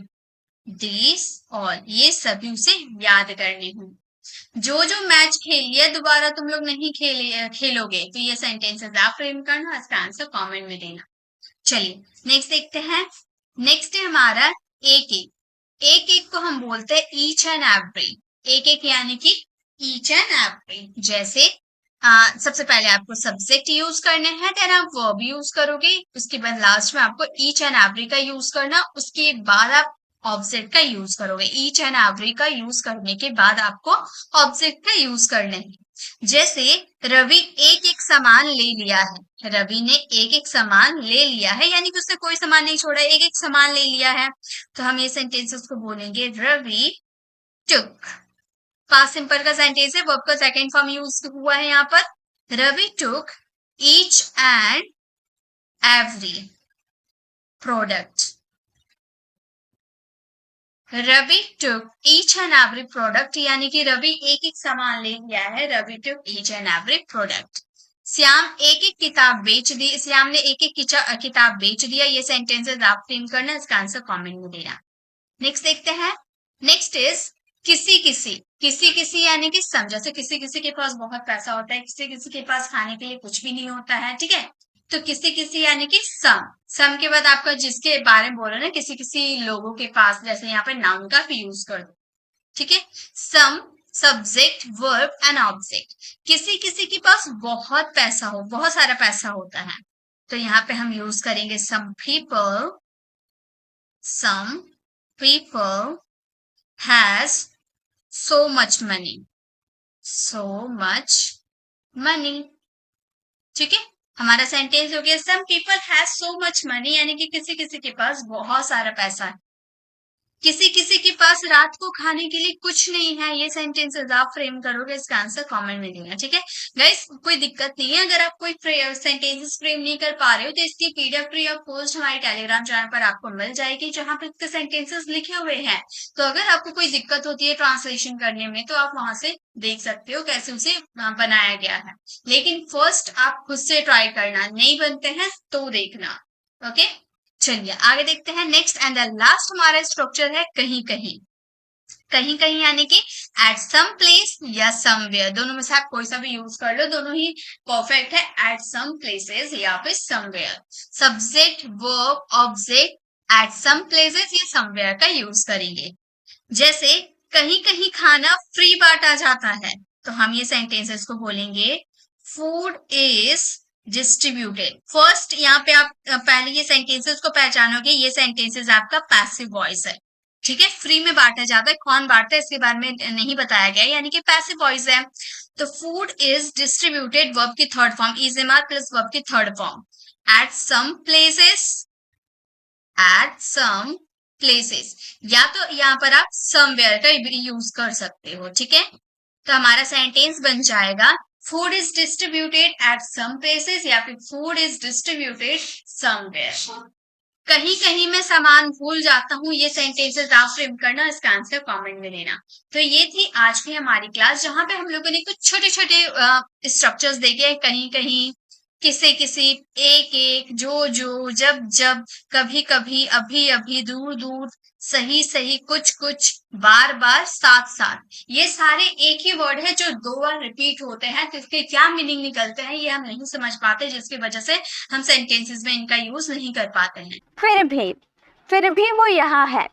Speaker 2: ये सभी उसे याद करने होंगे। जो जो मैच खेल लिया दोबारा तुम लोग नहीं खेलोगे। तो ये सेंटेंसेस आप फ्रेम करना, इसका आंसर कमेंट में देना। चलिए नेक्स्ट देखते हैं। नेक्स्ट है हमारा एक एक। एक एक को हम बोलते हैं ईच एंड एवरी। एक एक यानी कि ईच एंड एवरी। जैसे सबसे पहले आपको सब्जेक्ट यूज करने हैं, देन आप वर्ब यूज करोगे, उसके बाद लास्ट में आपको ईच एंड एवरी का यूज करना, उसके बाद आप ऑब्जेक्ट का यूज करोगे। ईच एंड एवरी का यूज करने के बाद आपको ऑब्जेक्ट का यूज करने हैं। जैसे रवि एक एक सामान ले लिया है। रवि ने एक एक सामान ले लिया है, यानी कि उसने कोई सामान नहीं छोड़ा, एक एक सामान ले लिया है। तो हम ये सेंटेंसेस को बोलेंगे रवि टुक। पास्ट सिंपल का सेंटेंस है, वर्ब का सेकंड फॉर्म यूज हुआ है यहाँ पर। Ravi took each and every product. Ravi took each and every product, यानी कि रवि एक एक सामान ले लिया है। Ravi took each and every product. Shyam एक एक किताब बेच दी, श्याम ने एक एक किताब बेच दिया। ये सेंटेंसेस आप फ्रेम करना, इसका आंसर कमेंट में देना। नेक्स्ट देखते हैं। नेक्स्ट इज किसी किसी। किसी किसी यानी कि सम। जैसे किसी किसी के पास बहुत पैसा होता है, किसी किसी के पास खाने के लिए कुछ भी नहीं होता है, ठीक है। तो किसी किसी यानी कि सम के बाद आपका जिसके बारे में बोल रहे ना, किसी किसी लोगों के पास, जैसे यहाँ पे नाउन का भी यूज कर दो, ठीक है। Some subject verb and object. किसी किसी के पास बहुत पैसा हो, बहुत सारा पैसा होता है, तो यहाँ पे हम यूज करेंगे some people has so much money, ठीक है। हमारा सेंटेंस हो गया some people has so much money, यानी कि किसी किसी के पास बहुत सारा पैसा है। किसी किसी के पास रात को खाने के लिए कुछ नहीं है। ये सेंटेंसेस आप फ्रेम करोगे, इसका आंसर कमेंट में देना, ठीक है गाइस। कोई दिक्कत नहीं है अगर आप कोई सेंटेंसेस फ्रेम नहीं कर पा रहे हो, तो इसकी पीडीएफ फ्री ऑफ कॉस्ट हमारे टेलीग्राम चैनल पर आपको मिल जाएगी, जहां पर इसके सेंटेंसेस लिखे हुए हैं। तो अगर आपको कोई दिक्कत होती है ट्रांसलेशन करने में, तो आप वहां से देख सकते हो कैसे उसे बनाया गया है। लेकिन फर्स्ट आप खुद से ट्राई करना, नहीं बनते हैं तो देखना। ओके, चलिए आगे देखते हैं। नेक्स्ट एंड द लास्ट हमारा स्ट्रक्चर है कहीं कहीं। कहीं कहीं यानी कि एट सम प्लेस या समवेयर, दोनों में से आप कोई सा भी यूज कर लो, दोनों ही परफेक्ट है। एट सम प्लेसेस या फिर somewhere. Subject verb object at some places ये समवेयर का यूज करेंगे। जैसे कहीं कहीं खाना फ्री बांटा जाता है, तो हम ये सेंटेंसेस को बोलेंगे फूड इज डिस्ट्रीब्यूटेड। फर्स्ट यहाँ पे आप पहले ये सेंटेंसेस को पहचानोगे, ये सेंटेंसेस आपका पैसिव वॉइस है, ठीक है। फ्री में बांटा जाता है, कौन बांटता है इसके बारे में नहीं बताया गया, यानी कि पैसिव वॉइस है। तो फूड इज डिस्ट्रीब्यूटेड वर्ब की third form, is am are plus verb की third form, at some places, at some places, या तो यहाँ पर आप समवेयर का यूज कर सकते हो, ठीक है। तो हमारा सेंटेंस बन जाएगा food is distributed at some places या फिर फूड इज डिस्ट्रीब्यूटेड समवेयर। कहीं कहीं मैं सामान भूल जाता हूँ, ये सेंटेंसेस आप फ्रेम करना, इसका आंसर कमेंट में देना। तो ये थी आज की हमारी क्लास, जहां पे हम लोगों ने कुछ छोटे छोटे स्ट्रक्चर्स देखे, कहीं कहीं, किसे किसी, एक एक, जो जब जब, कभी कभी, अभी अभी, दूर दूर, सही सही, कुछ कुछ, बार बार, साथ साथ, ये सारे एक ही वर्ड है जो 2 बार रिपीट होते हैं, तो इसके क्या मीनिंग निकलते हैं ये हम नहीं समझ पाते, जिसकी वजह से हम सेंटेंसेस में इनका यूज नहीं कर पाते हैं।
Speaker 1: फिर भी वो यहाँ है,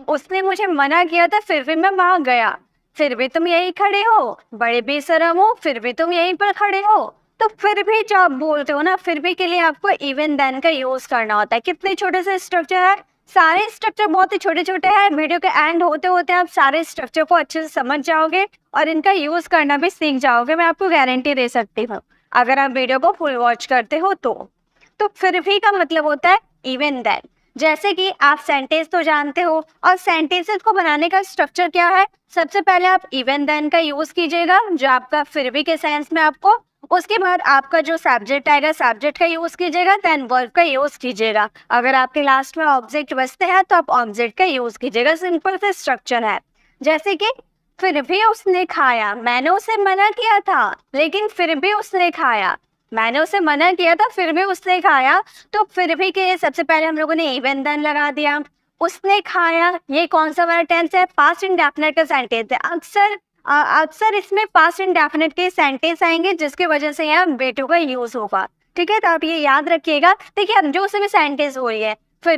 Speaker 1: उसने मुझे मना किया था फिर भी मैं वहां गया, फिर भी तुम यहीं खड़े हो, बड़े बेशरम हो, फिर भी तुम यहीं पर खड़े हो। तो फिर भी जो आप बोलते हो ना, फिर भी के लिए आपको इवन देन का यूज करना होता है। कितने छोटे से स्ट्रक्चर है, सारे स्ट्रक्चर बहुत ही छोटे छोटे हैं। वीडियो के एंड होते होते आप सारे स्ट्रक्चर को अच्छे से समझ जाओगे और इनका यूज करना भी सीख जाओगे, मैं आपको गारंटी दे सकती हूँ, अगर आप वीडियो को फुल वॉच करते हो तो फिर भी का मतलब होता है इवन देन। जैसे कि आप सेंटेंस तो जानते हो, और सेंटेंसेस को बनाने का स्ट्रक्चर क्या है, सबसे पहले आप इवन देन का यूज कीजिएगा जो आपका फिर भी के सेंस में आपको, उसके बाद आपका जो सब्जेक्ट आएगा सब्जेक्ट का यूज कीजिएगा, देन वर्ब का यूज कीजिएगा। अगर आपके लास्ट में ऑब्जेक्ट बचते हैं तो आप ऑब्जेक्ट का यूज कीजिएगा। सिंपल से स्ट्रक्चर है। जैसे कि फिर भी उसने खाया, मैंने उसे मना किया था लेकिन फिर भी उसने खाया, मैंने उसे मना किया था फिर भी उसने खाया। तो फिर भी के लिए सबसे पहले हम लोगों ने इवन देन लगा दिया। उसने खाया, ये कौन सा वाला टेंस है, पास्ट इंडेफिनिट का सेंटेंस है। अक्सर इसमें पास्ट इंडेफिनिट के सेंटेंस आएंगे जिसकी वजह से यहाँ बेटू का यूज होगा, ठीक है। तो आप ये याद रखिएगा। देखिए अब जो उसमें सेंटेंस हो रही है, फिर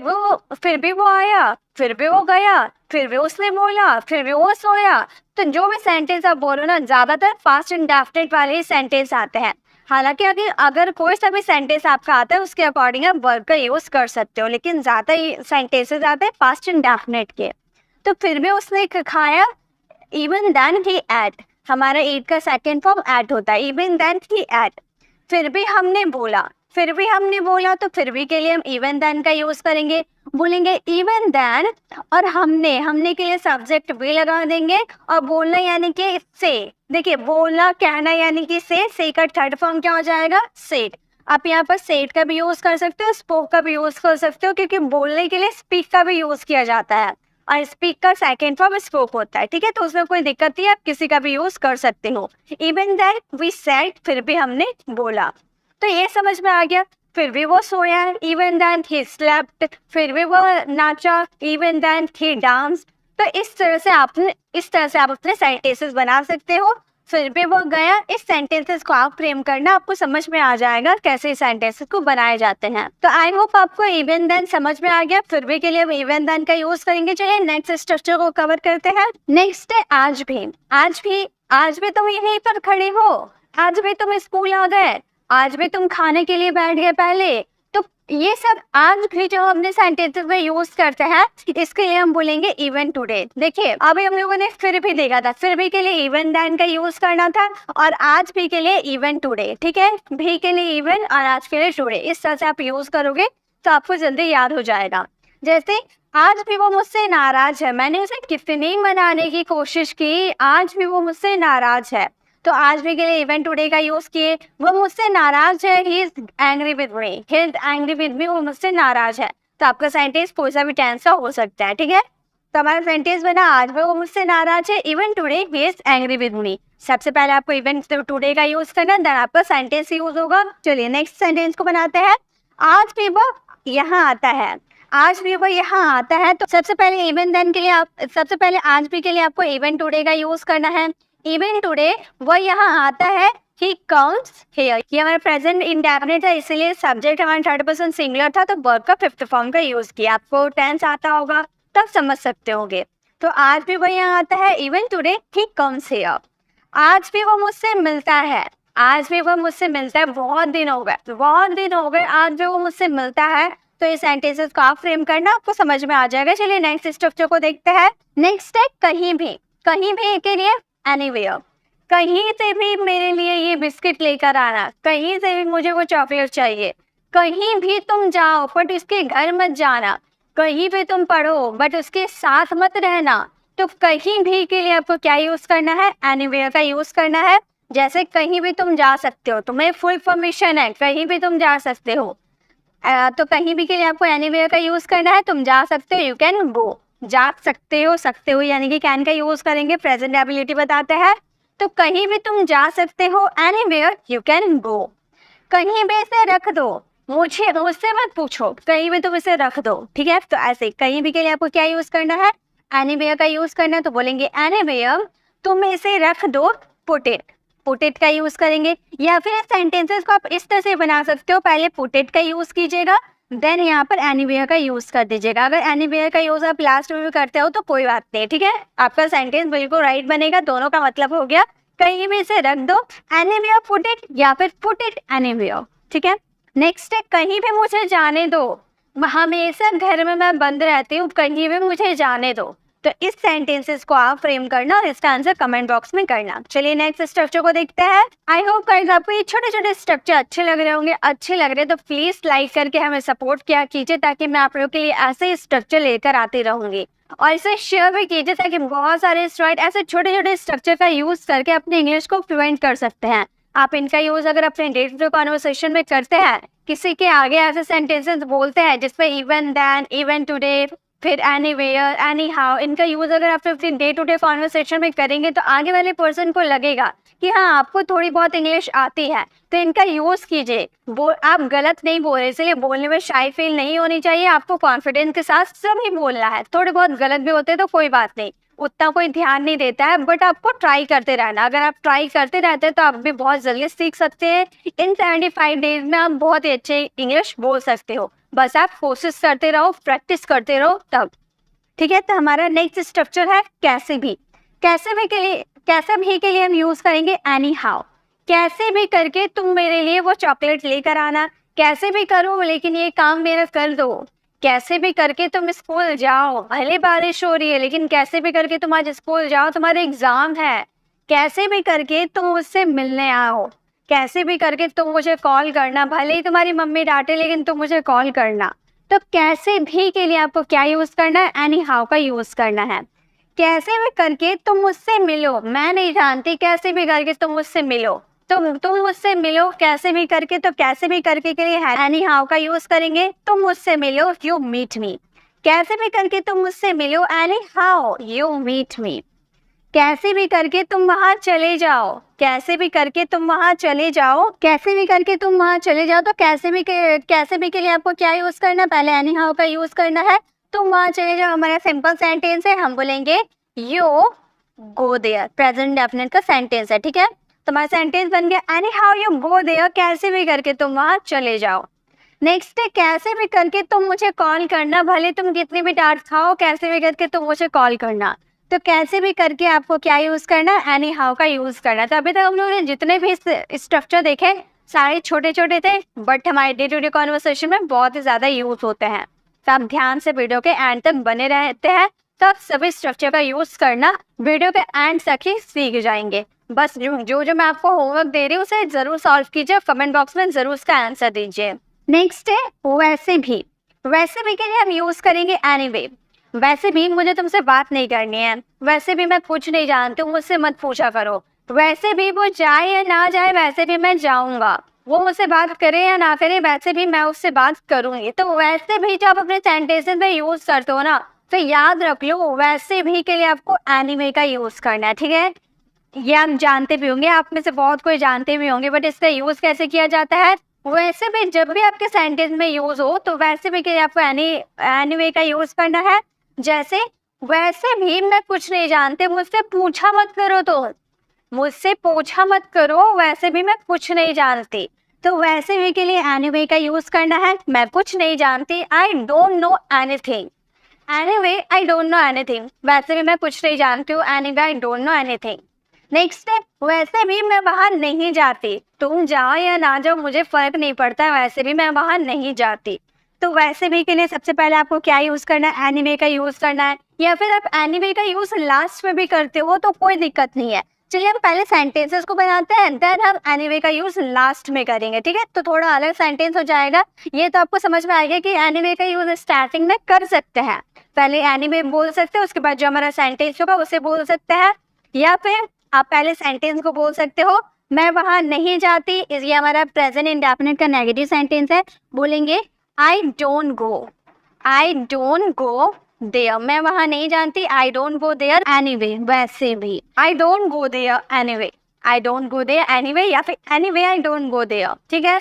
Speaker 1: भी वो आया, फिर भी वो गया, फिर भी उसने बोला, फिर भी वो सोया। तो जो भी सेंटेंस आप बोलो ना, ज्यादातर पास्ट इंडेफिनिट वाले ही सेंटेंस आते हैं। हालांकि अगर कोई सा भी सेंटेंस आपका आता है उसके अकॉर्डिंग आप वर्ब का यूज कर सकते हो, लेकिन ज्यादा सेंटेंसेस आते हैं पास्ट इंडेफिनिट के। तो फिर भी उसने खाया, इवन देन ही एट, हमारा एट का सेकेंड फॉर्म एट होता है, इवन देन ही एट। फिर भी हमने बोला, तो फिर भी के लिए हम इवन देन का यूज करेंगे, बोलेंगे इवन देन, और हमने के लिए सब्जेक्ट भी लगा देंगे, और बोलना यानी कि से। देखिए बोलना, कहना यानी कि से का थर्ड फॉर्म क्या हो जाएगा, सेड। आप यहाँ पर सेड का भी यूज कर सकते हो, स्पोक का भी यूज कर सकते हो, क्योंकि बोलने के लिए स्पीक का भी यूज किया जाता है, और स्पीक का सेकेंड फॉर्म स्पोक होता है, ठीक है। तो उसमें कोई दिक्कत नहीं है, आप किसी का भी यूज कर सकते हो। इवन देन वी सेड, फिर भी हमने बोला। तो ये समझ में आ गया। फिर भी वो सोया, इवन देन ही स्लेप्ट, फिर भी वो नाचा, इवन देन ही डांस। तो इस तरह से आप अपने सेंटेंसेस बना सकते हो। फिर भी वो गया, इस सेंटेंसेस को आप फ्रेम करना, आपको समझ में आ जाएगा कैसे सेंटेंसेस को बनाए जाते हैं। तो आई होप आपको इवन देन समझ में आ गया। फिर भी के लिए इवन देन का यूज करेंगे। चलिए नेक्स्ट स्ट्रक्चर को कवर करते हैं। नेक्स्ट है आज भी तुम यहीं पर खड़े हो, आज भी तुम स्कूल आ गए, आज भी तुम खाने के लिए बैठ गए पहले। तो ये सब आज भी जो हमने सेंटेंसेस में यूज करते हैं, इसके लिए हम बोलेंगे इवन टुडे। देखिए अभी हम लोगों ने फिर भी देखा था, फिर भी के लिए इवन देन का यूज करना था, और आज भी के लिए इवन टुडे, ठीक है। भी के लिए इवन और आज के लिए टुडे, इस तरह से आप यूज करोगे तो आपको जल्दी याद हो जाएगा। जैसे आज भी वो मुझसे नाराज है, मैंने उसे कितनी मनाने की कोशिश की, आज भी वो मुझसे नाराज है। तो आज भी के लिए इवन टुडे का यूज किए। वो मुझसे नाराज है, he is angry with me, he is angry with me, वो मुझसे नाराज है। तो आपका सेंटेंस कोई सा भी टेंस का हो सकता है, ठीक है। तो हमारा सेंटेंस बना आज भी वो मुझसे नाराज है, even today he is angry with me. सबसे पहले आपको इवन टुडे का यूज करना, देन आपका सेंटेंस यूज होगा। चलिए नेक्स्ट सेंटेंस को बनाते हैं। आज भी वो यहाँ आता है, आज भी वो यहाँ आता है। तो सबसे पहले इवन देन के लिए सबसे पहले आज भी के लिए आपको इवन टुडे का यूज करना है। इवन टुडे वो यहाँ आता है, ही कम्स हियर। ये हमारा प्रेजेंट इंडेफिनिट है, इसीलिए सब्जेक्ट हमारा 30% सिंगुलर था तो वर्ब का फिफ्थ फॉर्म का यूज किया। आपको टेंस आता होगा तब समझ सकते होंगे। तो आज भी वही आता है, even today he comes here. आज भी वो मुझसे मिलता है, आज भी वो मुझसे मिलता है, बहुत दिन हो गए, बहुत दिन हो गए, आज भी वो मुझसे मिलता है। तो ये सेंटेंसेस को आप फ्रेम करना, आपको समझ में आ जाएगा। चलिए नेक्स्ट स्ट्रक्चर को देखते हैं। नेक्स्ट है कहीं भी। कहीं भी के लिए एनीवेयर। कहीं से भी मेरे लिए ये बिस्किट लेकर आना, कहीं से भी मुझे वो चॉकलेट चाहिए। कहीं भी तुम जाओ बट उसके घर मत जाना। कहीं भी तुम पढ़ो बट उसके साथ मत रहना। तो कहीं भी के लिए आपको क्या यूज करना है? एनीवेयर का यूज करना है। जैसे कहीं भी तुम जा सकते हो, तुम्हें फुल परमिशन है, कहीं भी तुम जा सकते हो। तो कहीं भी के लिए आपको एनीवेयर का यूज करना है। तुम जा सकते हो, यू कैन गो। जा सकते हो यानी कि कैन का यूज करेंगे, प्रेजेंट एबिलिटी बताते हैं। तो कहीं भी तुम जा सकते हो, एनीवेयर यू कैन गो। कहीं भी इसे रख दो, मुझसे मत पूछो, कहीं भी तुम इसे रख दो, ठीक है। तो ऐसे कहीं भी के लिए आपको क्या यूज करना है? एनीवेयर का यूज करना है। तो बोलेंगे एनीवेयर तुम इसे रख दो, पुट इट। पुट इट का यूज करेंगे। या फिर सेंटेंसेस को आप इस तरह से बना सकते हो, पहले पुट इट का यूज कीजिएगा, देन यहाँ पर एनीवेयर का यूज कर दीजिएगा। अगर एनीवेयर का यूज आप लास्ट में भी करते हो तो कोई बात नहीं, ठीक है, आपका सेंटेंस बिल्कुल राइट बनेगा। दोनों का मतलब हो गया, कहीं भी इसे रख दो, एनीवेयर पुट इट, या फिर पुट इट एनीवेयर, ठीक है। नेक्स्ट है कहीं भी मुझे जाने दो। हमेशा घर में मैं बंद रहती हूँ, कहीं भी मुझे जाने दो। तो इस सेंटेंसेस को आप फ्रेम करना और इसका आंसर कमेंट बॉक्स में करना। चलिए नेक्स्ट स्ट्रक्चर को देखते हैं। आई होप गाइस आपको ये छोटे छोटे स्ट्रक्चर अच्छे लग रहे होंगे। अच्छे लग रहे तो प्लीज लाइक करके हमें सपोर्ट किया कीजिए, ताकि मैं आप लोगों के लिए ऐसे स्ट्रक्चर लेकर आती रहूंगी। और इसे शेयर भी कीजिए ताकि बहुत सारे स्टूडेंट ऐसे छोटे छोटे स्ट्रक्चर का यूज करके अपने इंग्लिश को फ्लुएंट कर सकते हैं। आप इनका यूज अगर अपने डे टू डे कॉन्वर्सेशन में करते हैं, किसी के आगे ऐसे सेंटेंसेस बोलते हैं जिसमें इवन देन, इवन टुडे, फिर एनीवेयर, एनी हाउ, इनका यूज अगर आप अपने डे टू डे कॉन्वर्सेशन में करेंगे तो आगे वाले पर्सन को लगेगा कि हाँ आपको थोड़ी बहुत इंग्लिश आती है। तो इनका यूज कीजिए। आप गलत नहीं बोल रहे, इसलिए बोलने में शाई फील नहीं होनी चाहिए। आपको कॉन्फिडेंस के साथ सभी बोलना है। थोड़े बहुत गलत भी होते हैं तो कोई बात नहीं, उतना कोई ध्यान नहीं देता है, बट आपको ट्राई करते रहना। अगर आप ट्राई करते रहते हैं तो आप भी बहुत जल्दी सीख सकते हैं। इन 75 डेज में आप बहुत ही अच्छे इंग्लिश बोल सकते हो। बस आप कोशिश करते रहो, प्रैक्टिस करते रहो तब, ठीक है। तो हमारा नेक्स्ट स्ट्रक्चर है कैसे भी। कैसे भी के लिए हम यूज करेंगे एनी हाउ। कैसे भी करके तुम मेरे लिए वो चॉकलेट लेकर आना। कैसे भी करो लेकिन ये काम मेरा कर दो। कैसे भी करके तुम स्कूल जाओ, भले बारिश हो रही है लेकिन कैसे भी करके तुम आज स्कूल जाओ, तुम्हारा एग्जाम है। कैसे भी करके तुम मुझसे मिलने आओ। कैसे भी करके तुम मुझे कॉल करना, भले ही तुम्हारी मम्मी डांटे लेकिन तुम मुझे कॉल करना। तो कैसे भी के लिए आपको क्या यूज करना है? एनी हाउ का यूज करना है। कैसे भी करके तुम मुझसे मिलो, मैं नहीं जानती, कैसे भी करके तुम मुझसे मिलो। तुम मुझसे मिलो कैसे भी करके, तो कैसे भी करके के लिए एनी हाउ का यूज करेंगे। तुम मुझसे मिलो, यू मीट मी। कैसे भी करके तुम मुझसे मिलो, anyhow you meet me. कैसे भी करके तुम वहां चले जाओ। कैसे भी करके तुम वहां चले जाओ। कैसे भी करके तुम वहां चले जाओ। तो कैसे भी के लिए आपको क्या यूज करना है? पहले एनी हाउ का यूज करना है। तुम वहां चले जाओ हमारा सिंपल सेंटेंस है, हम बोलेंगे you go there. Present definite का सेंटेंस है, ठीक है। तुम्हारा सेंटेंस बन गया anyhow you go there. कैसे भी करके तुम वहां चले जाओ। नेक्स्ट है कैसे भी करके तुम मुझे कॉल करना, भले तुम कितनी भी डांट खाओ, कैसे भी करके तुम मुझे कॉल करना। तो कैसे भी करके आपको क्या यूज करना है? एनी हाउ का यूज करना। तो अभी तक हम लोगों ने जितने भी स्ट्रक्चर देखे सारे छोटे छोटे थे, बट हमारे डे टू डे कॉन्वर्सेशन में बहुत ही ज्यादा यूज होते हैं। तो आप ध्यान से वीडियो के एंड तक बने रहते हैं तो आप सभी स्ट्रक्चर का यूज करना वीडियो के एंड तक ही सीख जाएंगे। बस जो मैं आपको होमवर्क दे रही हूँ उसे जरूर सॉल्व कीजिए, कमेंट बॉक्स में जरूर उसका आंसर दीजिए। नेक्स्ट है वैसे भी। वैसे भी के लिए हम यूज करेंगे एनीवे। वैसे भी मुझे तुमसे बात नहीं करनी है। वैसे भी मैं कुछ नहीं जानती हूँ, मुझसे मत पूछा करो। वैसे भी वो जाए या ना जाए, वैसे भी मैं जाऊंगा। वो मुझसे बात करे या ना करे, वैसे भी मैं उससे बात करूंगी। तो वैसे भी जब अपने सेंटेंसेस में यूज करते हो ना, तो याद रख लो वैसे भी के लिए आपको एनीवे का यूज करना है, ठीक है। ये हम जानते भी होंगे, आप में से बहुत कोई जानते भी होंगे, बट इसका यूज कैसे किया जाता है? वैसे भी जब भी आपके सेंटेंस में यूज हो तो वैसे भी के लिए आपको एनीवे का यूज करना है। जैसे वैसे भी मैं कुछ नहीं जानते, मुझसे पूछा मत करो। तो मुझसे पूछा मत करो, वैसे भी मैं कुछ नहीं जानती। तो वैसे भी के लिए एनीवे का यूज करना है, मैं कुछ नहीं जानती, I don't know anything. Anyway I don't know anything, वैसे भी मैं कुछ नहीं जानती हूँ, anyway I don't know anything. Next है, वैसे भी मैं वहां नहीं जाती, तुम जाओ या ना जाओ मुझे फर्क नहीं पड़ता, वैसे भी मैं वहां नहीं जाती। तो वैसे भी के लिए सबसे पहले आपको क्या यूज करना है, एनीवे का यूज करना है, या फिर आप एनीवे का यूज लास्ट में भी करते हो तो कोई दिक्कत नहीं है। चलिए हम पहले सेंटेंसेस को बनाते हैं, देन हम एनीवे का यूज लास्ट में करेंगे, ठीक है। तो थोड़ा अलग सेंटेंस हो जाएगा, ये तो आपको समझ में आएगा कि एनीवे का यूज स्टार्टिंग में कर सकते हैं। पहले एनीवे बोल सकते हैं, उसके बाद जो हमारा सेंटेंस होगा उसे बोल सकते हैं, या फिर आप पहले सेंटेंस को बोल सकते हो, मैं वहां नहीं जाती, ये हमारा प्रेजेंट इंडेफिनिट का नेगेटिव सेंटेंस है, बोलेंगे I don't go, I don't go there, मैं वहां नहीं जानती, I don't go there anyway, वैसे भी I don't go there anyway, I don't go there anyway, या फिर anyway I don't go there, ठीक है।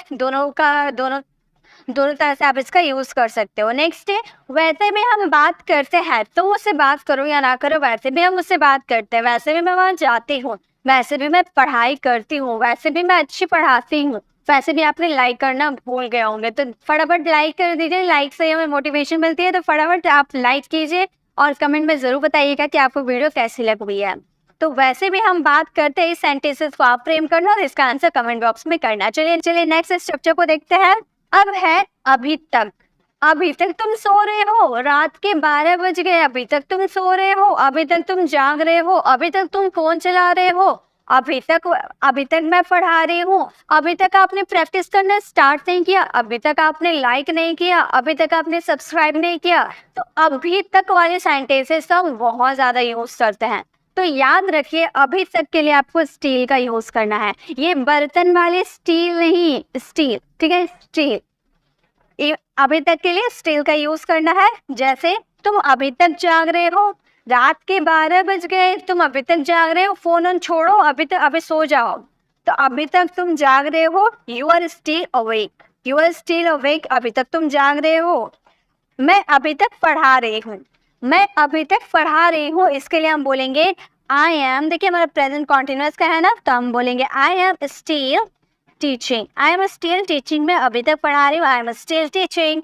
Speaker 1: दोनों तरह से आप इसका यूज कर सकते हो। नेक्स्ट है, वैसे भी हम बात करते हैं, तो उससे बात करो या ना करो, वैसे भी हम उससे बात करते हैं, वैसे भी मैं वहां जाती हूँ, वैसे भी मैं पढ़ाई करती हूँ, वैसे भी मैं अच्छी पढ़ाती हूँ, वैसे भी आपने लाइक करना भूल गए होंगे, तो फटाफट लाइक कर दीजिए, लाइक से हमें मोटिवेशन मिलती है, तो फटाफट आप लाइक कीजिए और कमेंट में जरूर बताइएगा कि आपको वीडियो कैसी लग रही है। तो वैसे भी हम बात करते हैं, इस सेंटेंसेस को आप फ्रेम करना और इसका आंसर कमेंट बॉक्स में करना। चलिए नेक्स्ट स्ट्रक्चर को देखते हैं। अब है अभी तक, अभी तक तुम सो रहे हो, रात के 12 बज गए, अभी तक तुम सो रहे हो, अभी तक तुम जाग रहे हो, अभी तक तुम फोन चला रहे हो, अभी तक मैं पढ़ा रही हूँ, अभी तक आपने प्रैक्टिस करना स्टार्ट नहीं किया, अभी तक आपने लाइक नहीं किया, अभी तक आपने सब्सक्राइब नहीं किया। तो अभी तक वाले सेंटेंसेस हम बहुत ज्यादा यूज करते हैं, तो याद रखिए अभी तक के लिए आपको स्टील का यूज करना है, ये बर्तन वाले स्टील नहीं, स्टील, ठीक है, स्टील। अभी तक के लिए स्टील का यूज करना है, जैसे तुम अभी तक जाग रहे हो, रात के 12 बज गए, तुम अभी तक जाग रहे हो, फोन ऑन छोड़ो, अभी सो जाओ। तो अभी तक तुम जाग रहे हो, you are still awake, you are still awake, अभी तक तुम जाग रहे हो। मैं अभी तक पढ़ा रही हूँ, मैं अभी तक पढ़ा रही हूँ, इसके लिए हम बोलेंगे आई एम, देखिए हमारा प्रेजेंट कॉन्टिन्यूअस का है ना, तो हम बोलेंगे I am still teaching, I am still teaching, मैं अभी तक पढ़ा रही हूँ, आई एम स्टिल टीचिंग।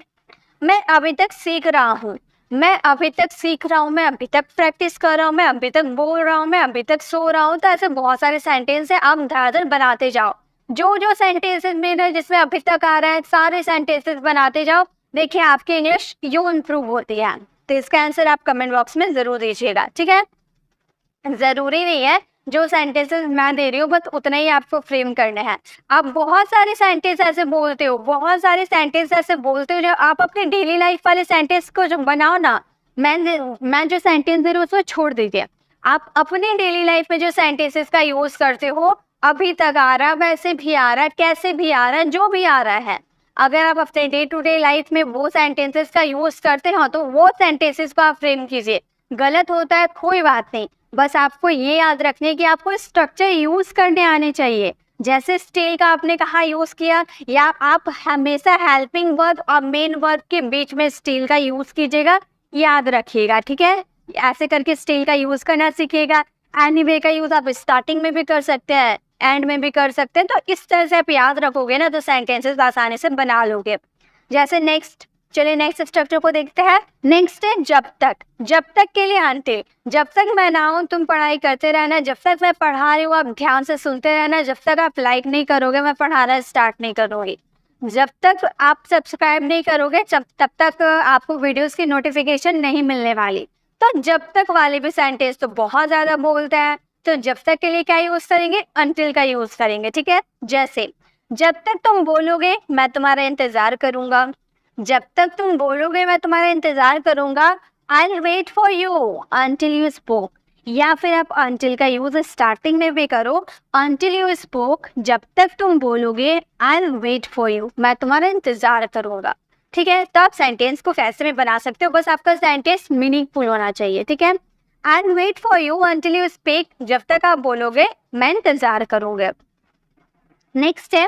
Speaker 1: मैं अभी तक सीख रहा हूँ, मैं अभी तक सीख रहा हूँ, मैं अभी तक प्रैक्टिस कर रहा हूँ, मैं अभी तक बोल रहा हूँ, मैं अभी तक सो रहा हूँ। तो ऐसे बहुत सारे सेंटेंस है, आप धड़ाधड़ बनाते जाओ, जो सेंटेंसेस मेरे जिसमें अभी तक आ रहा है सारे सेंटेंसेस बनाते जाओ, देखिए आपकी इंग्लिश यूं इम्प्रूव होती है। तो इसका आंसर आप कमेंट बॉक्स में जरूर दीजिएगा, ठीक है। जरूरी नहीं है जो सेंटेंसेस मैं दे रही हूँ बस उतना ही आपको फ्रेम करना है, आप बहुत सारे सेंटेंस ऐसे बोलते हो, बहुत सारे सेंटेंस ऐसे बोलते हो, जो आप अपने डेली लाइफ वाले सेंटेंस को जो बनाओ ना, मैं जो सेंटेंस दे रही हूँ उसको छोड़ दीजिए, आप अपनी डेली लाइफ में जो सेंटेंसेस का यूज करते हो, अभी तक आ रहा, वैसे भी आ रहा, कैसे भी आ रहा, जो भी आ रहा है, अगर आप अपने डे टू डे लाइफ में वो सेंटेंसेस का यूज करते हो तो वो सेंटेंसेस को आप फ्रेम कीजिए। गलत होता है कोई बात नहीं, बस आपको ये याद रखने की आपको स्ट्रक्चर यूज करने आने चाहिए, जैसे स्टिल का आपने कहा यूज किया, या आप हमेशा हेल्पिंग वर्ब और मेन वर्ब के बीच में स्टिल का यूज कीजिएगा, याद रखिएगा, ठीक है। ऐसे करके स्टिल का यूज करना सीखिएगा। एनीवे का यूज आप स्टार्टिंग में भी कर सकते हैं, एंड में भी कर सकते हैं, तो इस तरह से आप याद रखोगे ना तो सेंटेंसेस आसानी से बना लोगे। जैसे नेक्स्ट, चलिए नेक्स्ट स्ट्रक्चर को देखते हैं। नेक्स्ट है जब तक, जब तक के लिए अंटिल, जब तक मैं ना हूं तुम पढ़ाई करते रहना, जब तक मैं पढ़ा रही हूँ आप ध्यान से सुनते रहना, जब तक आप लाइक नहीं करोगे मैं पढ़ाना स्टार्ट नहीं करूँगी, जब तक आप सब्सक्राइब नहीं करोगे तब तक आपको वीडियोस की नोटिफिकेशन नहीं मिलने वाली। तो जब तक वाले भी सेंटेंस तो बहुत ज्यादा बोलते हैं, तो जब तक के लिए क्या यूज करेंगे, अंटिल का यूज करेंगे, ठीक है। जैसे जब तक तुम बोलोगे मैं तुम्हारा इंतजार करूंगा, जब तक तुम बोलोगे मैं तुम्हारा इंतजार करूंगा, I will wait for you until you spoke, या फिर आप अंटिल का यूज स्टार्टिंग में भी करो, अंटिल यू स्पोक, जब तक तुम बोलोगे I will wait for you, मैं तुम्हारा इंतजार करूंगा, ठीक है। तो आप सेंटेंस को कैसे में बना सकते हो, बस आपका सेंटेंस मीनिंगफुल होना चाहिए, ठीक है। I will wait for you until you speak, जब तक आप बोलोगे मैं इंतजार करूंगा। नेक्स्ट है,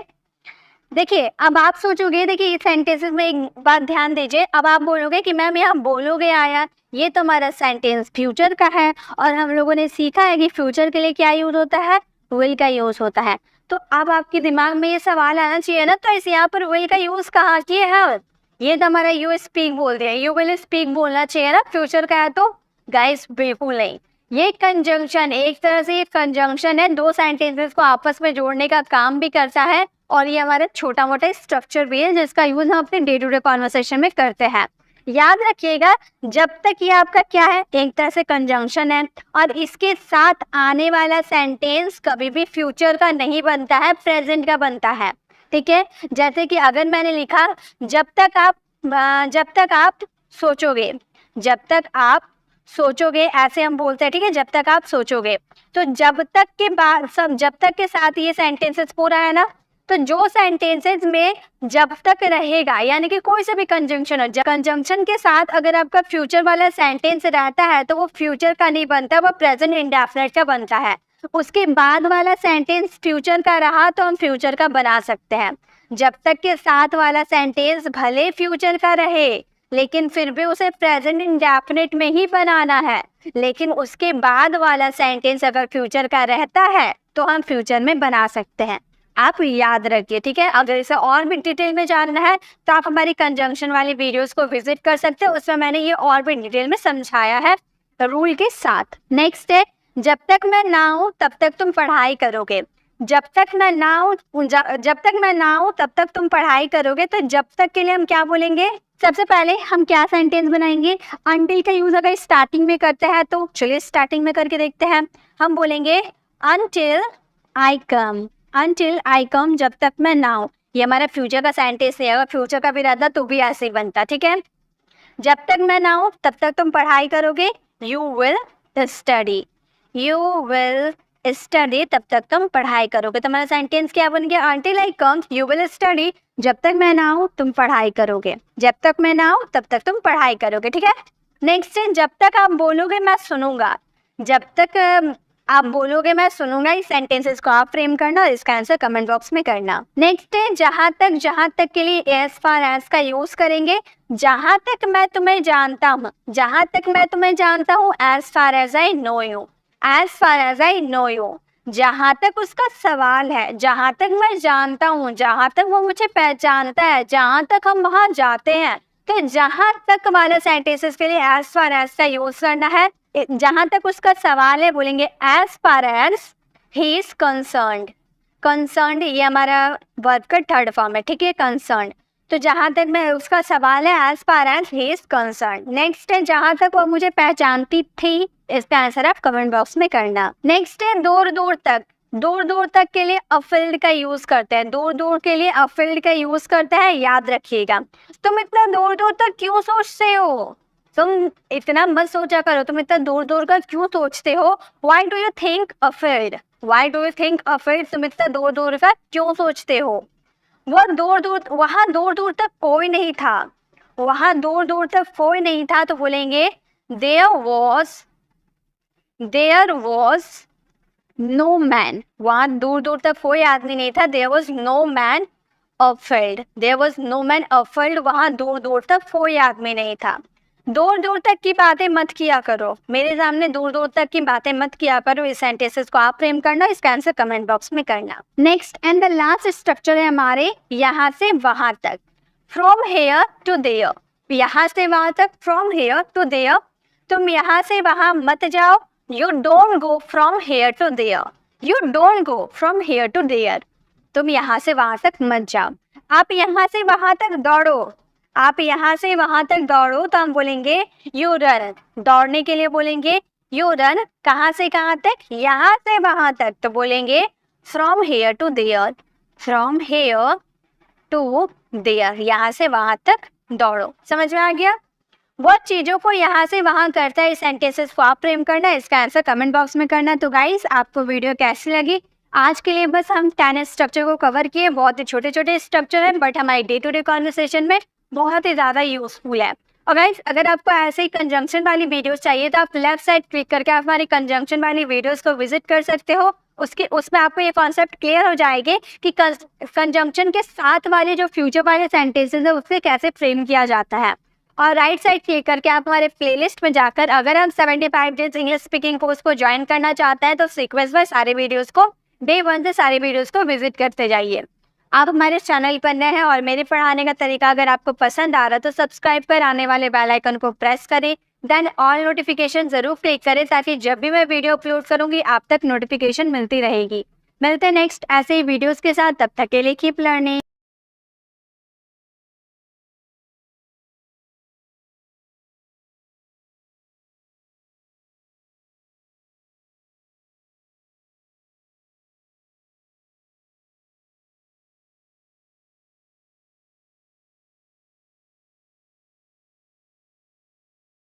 Speaker 1: देखिए अब आप सोचोगे, देखिए इस सेंटेंसेस में एक बात ध्यान दीजिए, अब आप बोलोगे कि मैम यहाँ बोलोगे आया, ये तो हमारा सेंटेंस फ्यूचर का है और हम लोगों ने सीखा है कि फ्यूचर के लिए क्या यूज होता है, विल का यूज होता है। तो अब आपके दिमाग में ये सवाल आना चाहिए ना, तो इस यहाँ पर विल का यूज कहाँ किया है? ये तो हमारा यू स्पीक बोल दिया, यू विल स्पीक बोलना चाहिए ना, फ्यूचर का है तो। गाइस बिल्कुल नहीं, ये कंजंक्शन, एक तरह से ये कंजंक्शन है, दो सेंटेंसेस को आपस में जोड़ने का काम भी करता है, और ये हमारा छोटा मोटा स्ट्रक्चर भी है जिसका यूज हम अपने डे टू डे कॉन्वर्सेशन में करते हैं। याद रखिएगा, जब तक ये आपका क्या है, एक तरह से कंजंक्शन है, और इसके साथ आने वाला सेंटेंस कभी भी फ्यूचर का नहीं बनता है, प्रेजेंट का बनता है। ठीक है, जैसे कि अगर मैंने लिखा जब तक आप सोचोगे, जब तक आप सोचोगे, ऐसे हम बोलते हैं। ठीक है, जब तक आप सोचोगे, तो जब तक के बाद सब जब तक के साथ ये सेंटेंसेस पूरा है ना, तो जो सेंटेंसेस में जब तक रहेगा, यानी कि कोई से भी कंजंक्शन हो, कंजंक्शन के साथ अगर आपका फ्यूचर वाला सेंटेंस रहता है तो वो फ्यूचर का नहीं बनता, वो प्रेजेंट इंडेफिनिट का बनता है। उसके बाद वाला सेंटेंस फ्यूचर का रहा तो हम फ्यूचर का बना सकते हैं। जब तक के साथ वाला सेंटेंस भले फ्यूचर का रहे, लेकिन फिर भी उसे प्रेजेंट इंडेफिनिट में ही बनाना है। लेकिन उसके बाद वाला सेंटेंस अगर फ्यूचर का रहता है तो हम फ्यूचर में बना सकते हैं। आप याद रखिए। ठीक है, अगर इसे और भी डिटेल में जानना है तो आप हमारी कंजंक्शन वाली वीडियोस को विजिट कर सकते हैं, उसमें मैंने ये और भी डिटेल में समझाया है रूल के साथ। नेक्स्ट है, जब तक मैं ना हूँ तब तक तुम पढ़ाई करोगे। जब तक मैं ना हूँ तब तक तुम पढ़ाई करोगे। तो जब तक के लिए हम क्या बोलेंगे? सबसे पहले हम क्या सेंटेंस बनाएंगे? अनटिल का यूज अगर स्टार्टिंग में करते हैं तो चलिए स्टार्टिंग में करके देखते हैं। हम बोलेंगे अनटिल आई कम, जब तक मैं ना हूँ। ये हमारा फ्यूचर का सेंटेंस है, अगर फ्यूचर का भी रहता तो भी ऐसे ही बनता। ठीक है, जब तक मैं ना हूँ तब तक तुम पढ़ाई करोगे। यू विल स्टडी, तब तक तुम पढ़ाई करोगे। तो हमारा सेंटेंस क्या बन गया? Until I come you will study, जब तक मैं ना हूँ तुम पढ़ाई करोगे। जब तक मैं ना हूँ तब तक तुम पढ़ाई करोगे। ठीक है, नेक्स्ट है, जब तक आप बोलोगे मैं सुनूंगा। जब तक आप बोलोगे मैं सुनूंगा, इस सेंटेंसेस को आप फ्रेम करना और इसका आंसर कमेंट बॉक्स में करना। नेक्स्ट है, जहां तक के लिए एज फार एज का यूज करेंगे। जहां तक मैं तुम्हें जानता हूँ, as far as I know you, जहां तक उसका सवाल है, जहां तक मैं जानता हूँ, जहां तक वो मुझे पहचानता है, जहां तक हम वहां जाते हैं। तो जहां तक वाले सेंटेंसेस के लिए एज फार एज का यूज करना है। जहां तक उसका सवाल है बोलेंगे as far as he is concerned, ये हमारा वर्ब का थर्ड फॉर्म है। ठीक है, कंसर्न्ड। तो जहां तक मैं उसका सवाल है as far as he is concerned. Next है, जहां तक वो मुझे पहचानती थी, इसका आंसर आप कमेंट बॉक्स में करना। नेक्स्ट है, दूर दूर तक के लिए अफिल्ड का यूज करते हैं। दूर दूर के लिए अफिल्ड का यूज करते हैं, याद रखिएगा। तुम इतना दूर दूर तक क्यों सोचते हो? तुम इतना मत सोचा करो, तुम इतना दूर दूर का क्यों सोचते हो? Why do you think अफिल्ड? तुम इतना दूर दूर का क्यों सोचते हो? वहाँ दूर दूर तक कोई नहीं था, तो बोलेंगे there was no man, वहाँ दूर दूर तक कोई आदमी नहीं था। there was no man अफिल्ड, वहाँ दूर दूर तक कोई आदमी नहीं था। दूर दूर तक की बातें मत किया करो, मेरे सामने दूर दूर तक की बातें मत किया करो। इस सेंटेंसेस को आप फ्रेम करना, इसका आंसर कमेंट बॉक्स में करना। Next and the last structure है हमारे यहाँ से वहां तक, फ्रॉम हेयर टू देयर। यहाँ से वहां तक, फ्रॉम हेयर टू देयर। तुम यहाँ से वहां मत जाओ, you don't go from here to there. तुम यहाँ से वहां तक मत जाओ। आप यहाँ से वहां तक दौड़ो, तो हम बोलेंगे यू रन। दौड़ने के लिए बोलेंगे यू रन। कहाँ से कहाँ तक? यहाँ से वहां तक, तो बोलेंगे फ्रॉम हेयर टू देयर, यहाँ से वहां तक दौड़ो। समझ में आ गया? बहुत चीजों को यहाँ से वहां करता है, इस सेंटेंसेस को आप फ्रेम करना, इसका आंसर कमेंट बॉक्स में करना। तो गाइस, आपको वीडियो कैसी लगी? आज के लिए बस हम 10 स्ट्रक्चर को कवर किए। बहुत ही छोटे छोटे स्ट्रक्चर हैं, बट हमारी डे टू डे कॉन्वर्सेशन में बहुत ही ज़्यादा यूजफुल है। और गाइस, अगर आपको ऐसे ही कंजंक्शन वाली वीडियोस चाहिए तो आप लेफ्ट साइड क्लिक करके आप हमारी कंजंक्शन वाली वीडियोस को विजिट कर सकते हो। उसमें आपको ये कॉन्सेप्ट क्लियर हो जाएंगे कि कंजंक्शन के साथ वाले जो फ्यूचर वाले सेंटेंसेस है उससे कैसे फ्रेम किया जाता है। और राइट साइड क्लिक करके आप हमारे प्लेलिस्ट में जाकर, अगर हम 75 डेज इंग्लिश स्पीकिंग कोर्स को ज्वाइन करना चाहते हैं तो सीक्वेंस बाय सारे वीडियोस को
Speaker 3: डे 1 से सारी वीडियोस को विजिट करते जाइए। आप हमारे चैनल पर नए हैं और मेरे पढ़ाने का तरीका अगर आपको पसंद आ रहा है तो सब्सक्राइब कर आने वाले बेल आइकन को प्रेस करें, देन ऑल नोटिफिकेशन जरूर क्लिक करें ताकि जब भी मैं वीडियो अपलोड करूंगी आप तक नोटिफिकेशन मिलती रहेगी। मिलते हैं नेक्स्ट ऐसे ही वीडियोस के साथ, तब तक के लिए कीप लर्निंग।